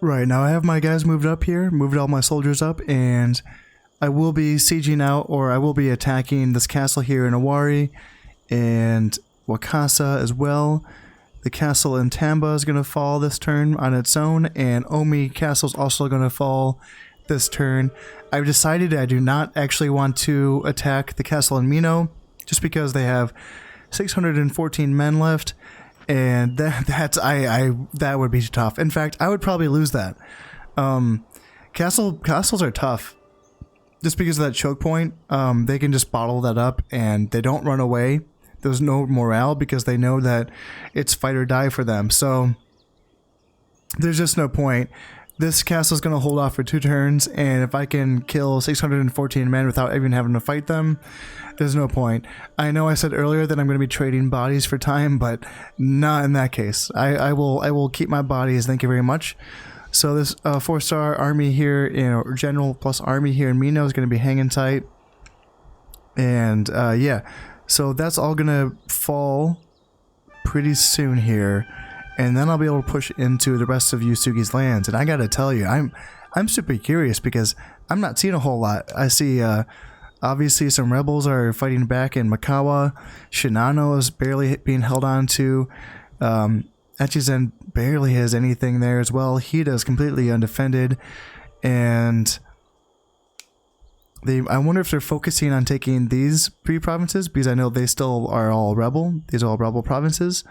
Right, now I have my guys moved up here, moved all my soldiers up, and I will be sieging out, or I will be attacking this castle here in Owari, and Wakasa as well. The castle in Tamba is going to fall this turn on its own, and Omi Castle is also going to fall this turn. I've decided I do not actually want to attack the castle in Mino, just because they have 614 men left, and that would be tough. In fact, I would probably lose that. Castles are tough, just because of that choke point. They can just bottle that up, and they don't run away. There's no morale because they know that it's fight or die for them. So there's just no point. This castle's going to hold off for 2 turns, and if I can kill 614 men without even having to fight them, there's no point. I know I said earlier that I'm going to be trading bodies for time, but not in that case. I will keep my bodies, thank you very much. So this 4-star army here, general plus army here in Mino is going to be hanging tight. And yeah, so that's all going to fall pretty soon here. And then I'll be able to push into the rest of Uesugi's lands. And I gotta tell you, I'm super curious because I'm not seeing a whole lot. I see obviously some rebels are fighting back in Mikawa. Shinano is barely being held on to. Echizen barely has anything there as well. Hida is completely undefended. And I wonder if they're focusing on taking these 3 provinces, because I know they still are all rebel. These are all rebel provinces.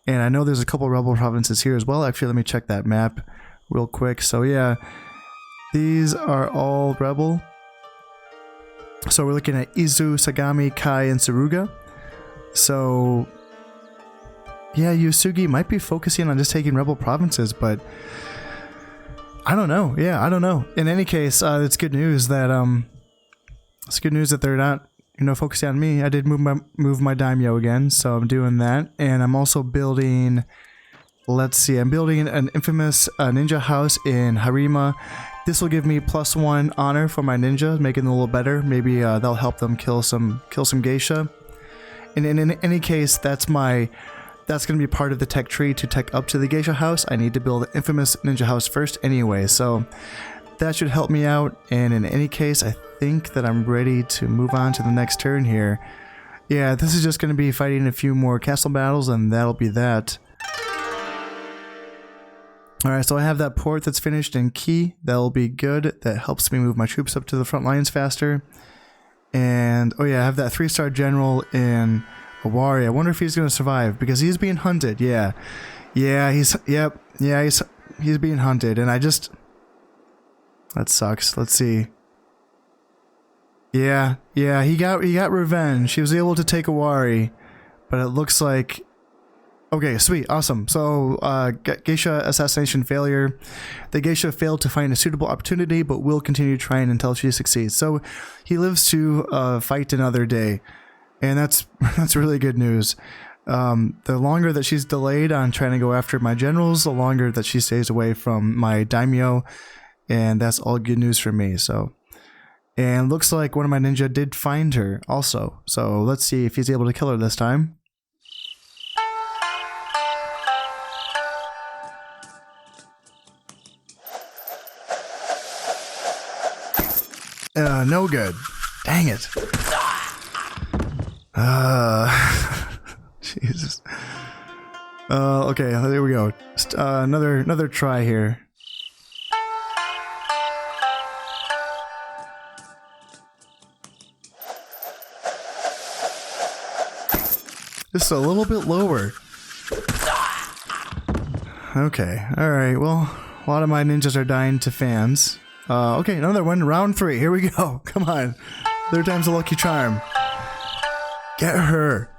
And I know there's a couple rebel provinces here as well. Actually, let me check that map real quick. So yeah, these are all rebel. So we're looking at Izu, Sagami, Kai, and Tsuruga. So yeah, Uesugi might be focusing on just taking rebel provinces, but I don't know. Yeah, I don't know. In any case, it's good news that they're not, focusing on me. I did move my daimyo again, so I'm doing that. And I'm also building, let's see, I'm building an infamous ninja house in Harima. This will give me +1 honor for my ninja, making them a little better. Maybe that'll help them kill some geisha. And in any case, that's going to be part of the tech tree to tech up to the geisha house. I need to build an infamous ninja house first anyway, so that should help me out. And in any case, I think that I'm ready to move on to the next turn here. Yeah, this is just going to be fighting a few more castle battles, and that'll be that. Alright, so I have that port that's finished in Ki. That'll be good. That helps me move my troops up to the front lines faster. And, oh yeah, I have that 3-star general in Owari. I wonder if he's going to survive, because he's being hunted. Yeah, he's being hunted, and that sucks. Let's see. Yeah, he got revenge. He was able to take Owari, but it looks like... Okay, sweet, awesome. So, geisha assassination failure. The geisha failed to find a suitable opportunity, but will continue trying until she succeeds. So, he lives to fight another day, and that's really good news. The longer that she's delayed on trying to go after my generals, the longer that she stays away from my daimyo. and that's all good news for me. So, and looks like one of my ninja did find her also. So let's see if he's able to kill her this time. No good. Dang it. Jesus. Okay, there we go. Just, another try here. Just a little bit lower. Okay, alright, well, a lot of my ninjas are dying to fans. Okay, another one, round 3, here we go. Come on. Third time's a lucky charm. Get her.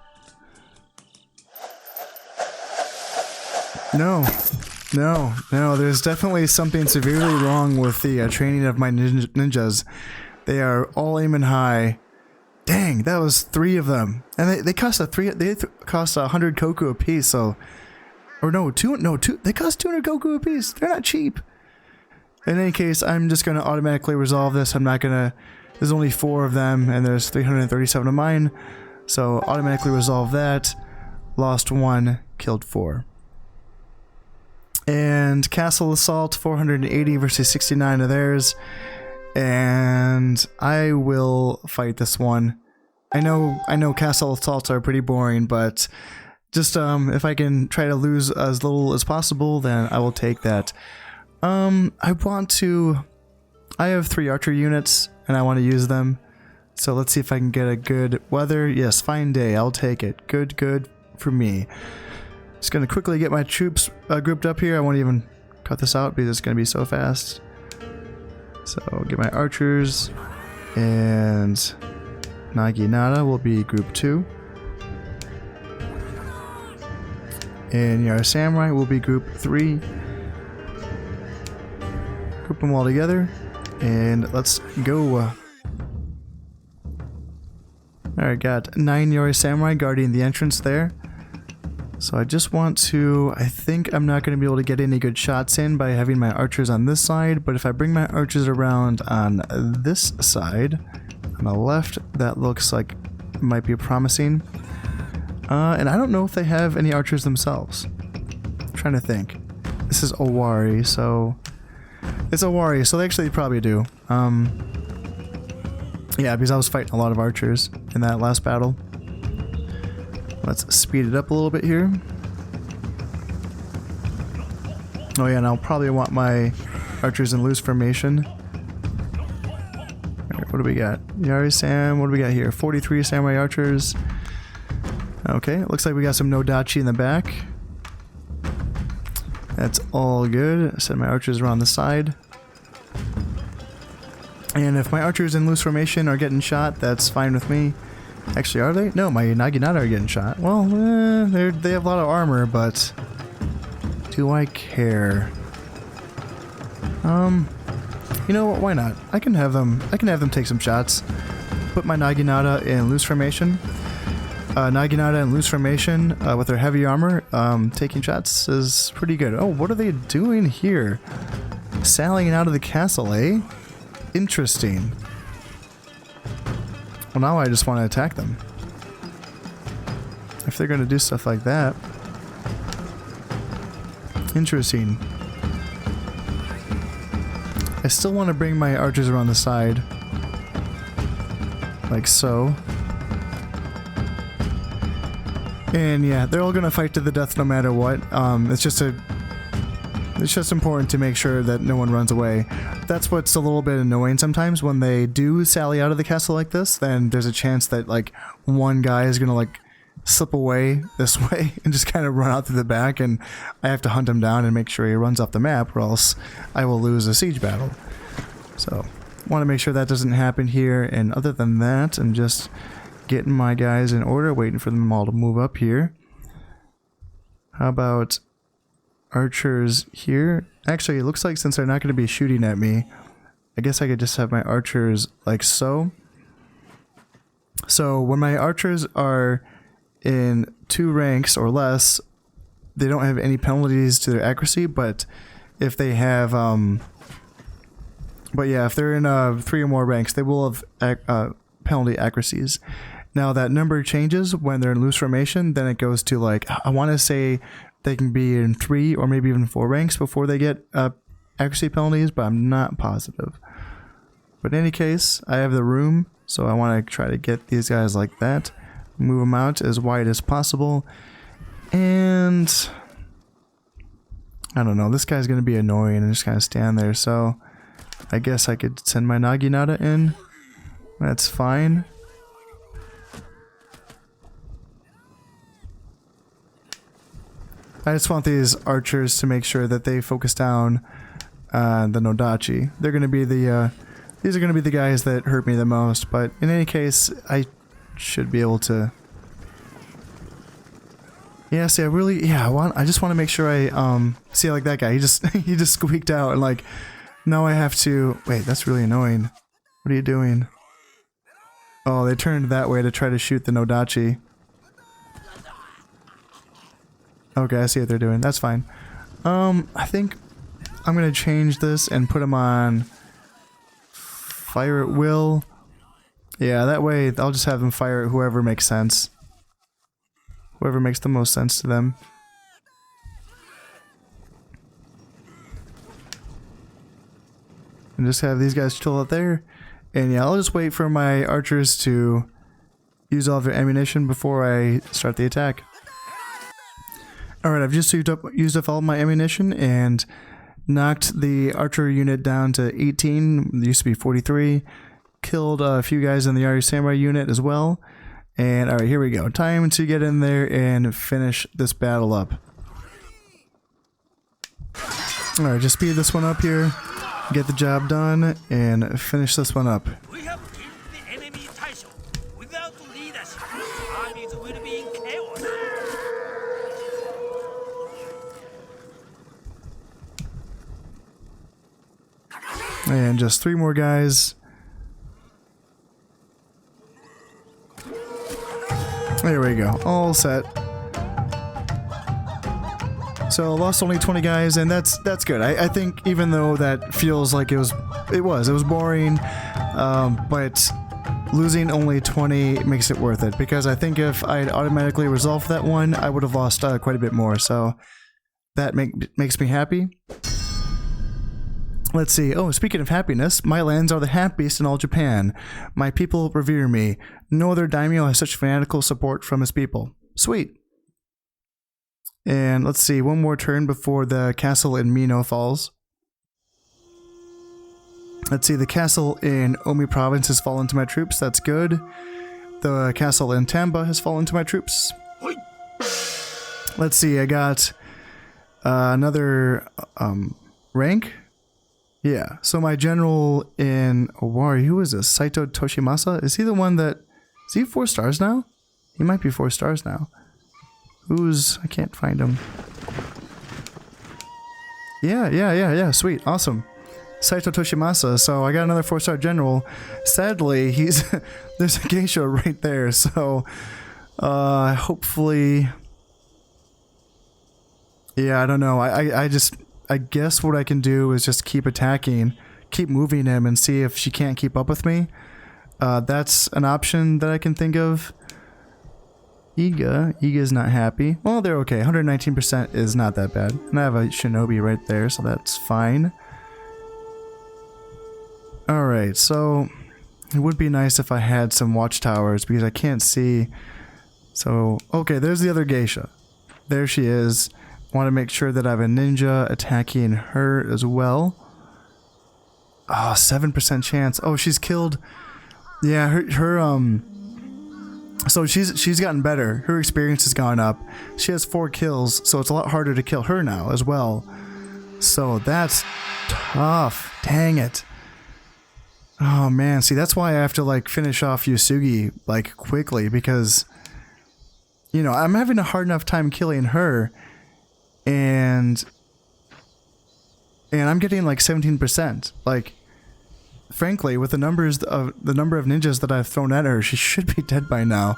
No, there's definitely something severely wrong with the training of my ninjas. They are all aiming high. Dang, that was 3 of them. And they cost cost 100 koku a piece, so... Or no, two, they cost 200 koku a piece. They're not cheap. In any case, I'm just going to automatically resolve this. I'm not going to... There's only 4 of them, and there's 337 of mine. So, automatically resolve that. Lost 1, killed 4. And Castle Assault, 480 versus 69 of theirs. And I will fight this one. I know Castle Assaults are pretty boring, but... Just, if I can try to lose as little as possible, then I will take that. I have 3 archer units, and I want to use them. So let's see if I can get a good weather. Yes, fine day, I'll take it. Good for me. Just gonna quickly get my troops grouped up here. I won't even cut this out because it's gonna be so fast. So, get my archers, and Naginata will be group 2. And your samurai will be group 3. Group them all together, and let's go. Alright, got 9 Yori Samurai guarding the entrance there. So I just want to... I think I'm not going to be able to get any good shots in by having my archers on this side, but if I bring my archers around on this side, on the left, that looks like it might be promising. And I don't know if they have any archers themselves. I'm trying to think. This is Owari, so... It's Owari, so they actually probably do. Yeah, because I was fighting a lot of archers in that last battle. Let's speed it up a little bit here. Oh yeah, and I'll probably want my archers in loose formation. Alright, what do we got? Yari Sam, what do we got here? 43 samurai archers. Okay, it looks like we got some Nodachi in the back. That's all good. Set my archers around the side. And if my archers in loose formation are getting shot, that's fine with me. Actually, are they? No, my Naginata are getting shot. Well, they have a lot of armor, but... Do I care? You know what, why not? I can have them take some shots. Put my Naginata in loose formation. Naginata in loose formation with their heavy armor, taking shots is pretty good. Oh, what are they doing here? Sallying out of the castle, eh? Interesting. Well, now I just want to attack them. If they're going to do stuff like that. Interesting. I still want to bring my archers around the side. Like so. And yeah, they're all gonna fight to the death no matter what. It's just important to make sure that no one runs away. That's what's a little bit annoying sometimes when they do sally out of the castle like this. Then there's a chance that like one guy is gonna like slip away this way and just kind of run out through the back, and I have to hunt him down and make sure he runs off the map, or else I will lose a siege battle. So, want to make sure that doesn't happen here. And other than that, I'm just getting my guys in order, waiting for them all to move up here. How about archers here? Actually, it looks like since they're not going to be shooting at me, I guess I could just have my archers like so. So when my archers are in 2 ranks or less, they don't have any penalties to their accuracy, but if they have But yeah, if they're in 3 or more ranks, they will have penalty accuracies. Now that number changes when they're in loose formation. Then it goes to like, I want to say they can be in 3 or maybe even 4 ranks before they get accuracy penalties, but I'm not positive. But in any case, I have the room, so I want to try to get these guys like that. Move them out as wide as possible. And I don't know, this guy's going to be annoying and just kind of stand there, so I guess I could send my Naginata in. That's fine. I just want these archers to make sure that they focus down the Nodachi. They're going to be the these are going to be the guys that hurt me the most, but in any case, I should be able to. Yeah, see, I just want to make sure I see, like that guy. He just squeaked out, and like now I have to wait. That's really annoying. What are you doing? Oh, they turned that way to try to shoot the Nodachi. Okay, I see what they're doing. That's fine. I think I'm gonna change this and put him on fire at will. Yeah, that way I'll just have them fire at whoever makes sense. Whoever makes the most sense to them. And just have these guys chill out there. And yeah, I'll just wait for my archers to use all of their ammunition before I start the attack. Alright, I've just used up all my ammunition and knocked the archer unit down to 18. It used to be 43. Killed a few guys in the Yari Samurai unit as well. And alright, here we go. Time to get in there and finish this battle up. Alright, just speed this one up here. Get the job done and finish this one up. We have killed the enemy Taisho. Without leadership, armies will be in chaos. And just 3 more guys. There we go. All set. So lost only 20 guys, and that's good. I think even though that feels like it was boring, but losing only 20 makes it worth it, because I think if I'd automatically resolved that one, I would have lost quite a bit more. So that makes me happy. Let's see. Oh, speaking of happiness, my lands are the happiest in all Japan. My people revere me. No other daimyo has such fanatical support from his people. Sweet. And let's see, one more turn before the castle in Mino falls. Let's see, the castle in Omi province has fallen to my troops. That's good. The castle in Tamba has fallen to my troops. Let's see, I got another rank. Yeah, so my general in Owari, who is this? Saito Toshimasa? Is he the one that... Is he 4 stars now? He might be 4 stars now. I can't find him. Yeah, sweet, awesome. Saito Toshimasa, so I got another 4-star general. Sadly, there's a geisha right there, so... hopefully... Yeah, I don't know, I guess what I can do is just keep attacking, keep moving him, and see if she can't keep up with me. That's an option that I can think of. Iga's not happy. Well, they're okay. 119% is not that bad. And I have a shinobi right there, so that's fine. Alright, so it would be nice if I had some watchtowers, because I can't see. So, okay, there's the other geisha. There she is. Want to make sure that I have a ninja attacking her as well. Oh, 7% chance. Oh, she's killed. Yeah, so she's gotten better. Her experience has gone up. She has 4 kills, so it's a lot harder to kill her now as well. So that's tough. Dang it. Oh man, see, that's why I have to like finish off Uesugi like quickly, because you know, I'm having a hard enough time killing her. And I'm getting like 17%. Like, frankly, with the number of ninjas that I've thrown at her, she should be dead by now,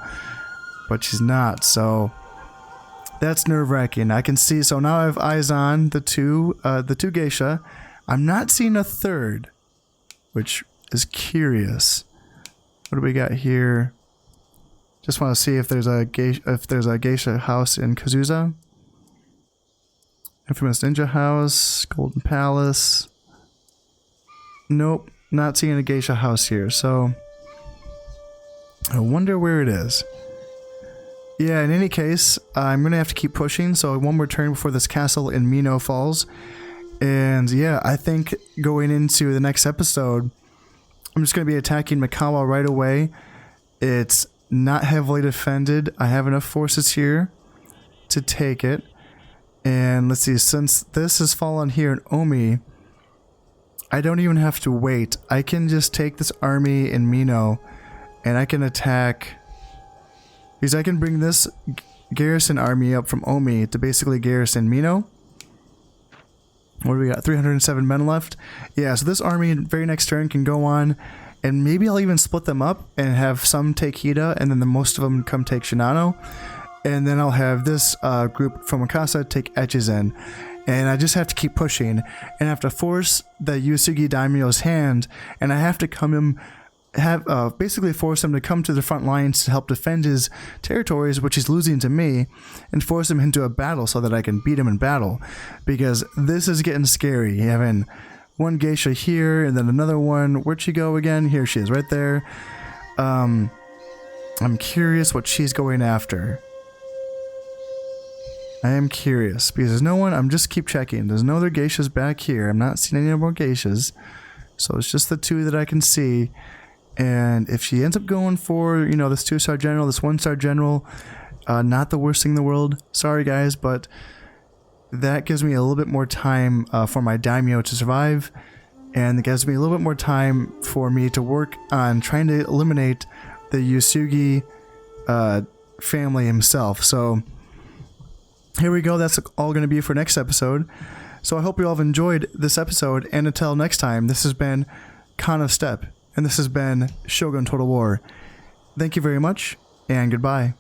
but she's not. So that's nerve-wracking. I can see. So now I have eyes on the two geisha. I'm not seeing a third. which is curious. What do we got here? Just want to see if there's a geisha house in Kazusa. Infamous Ninja House, Golden Palace. Nope, not seeing a geisha house here, so I wonder where it is. Yeah, in any case, I'm going to have to keep pushing, so one more turn before this castle in Mino falls. And yeah, I think going into the next episode, I'm just going to be attacking Mikawa right away. It's not heavily defended. I have enough forces here to take it. And let's see, since this has fallen here in Omi, I don't even have to wait. I can just take this army in Mino and I can attack, because I can bring this garrison army up from Omi to basically garrison Mino. What do we got? 307 men left. Yeah, so this army very next turn can go on, and maybe I'll even split them up and have some take Hida, and then the most of them come take Shinano. And then I'll have this group from Mikasa take Echizen. And I just have to keep pushing, and I have to force the Uesugi Daimyo's hand, and I have to basically force him to come to the front lines to help defend his territories, which he's losing to me, and force him into a battle so that I can beat him in battle. Because this is getting scary. Having one geisha here, and then another one. Where'd she go again? Here she is, right there. I'm curious what she's going after. I am curious, because there's no one. I'm just keep checking. There's no other geishas back here. I'm not seeing any more geishas. So it's just the two that I can see. And if she ends up going for, you know, this 2-star general, this 1-star general, not the worst thing in the world. Sorry, guys, but that gives me a little bit more time for my daimyo to survive. And it gives me a little bit more time for me to work on trying to eliminate the Uesugi family himself. So here we go. That's all going to be for next episode. So I hope you all have enjoyed this episode. And until next time, this has been Khan of Step. And this has been Shogun Total War. Thank you very much, and goodbye.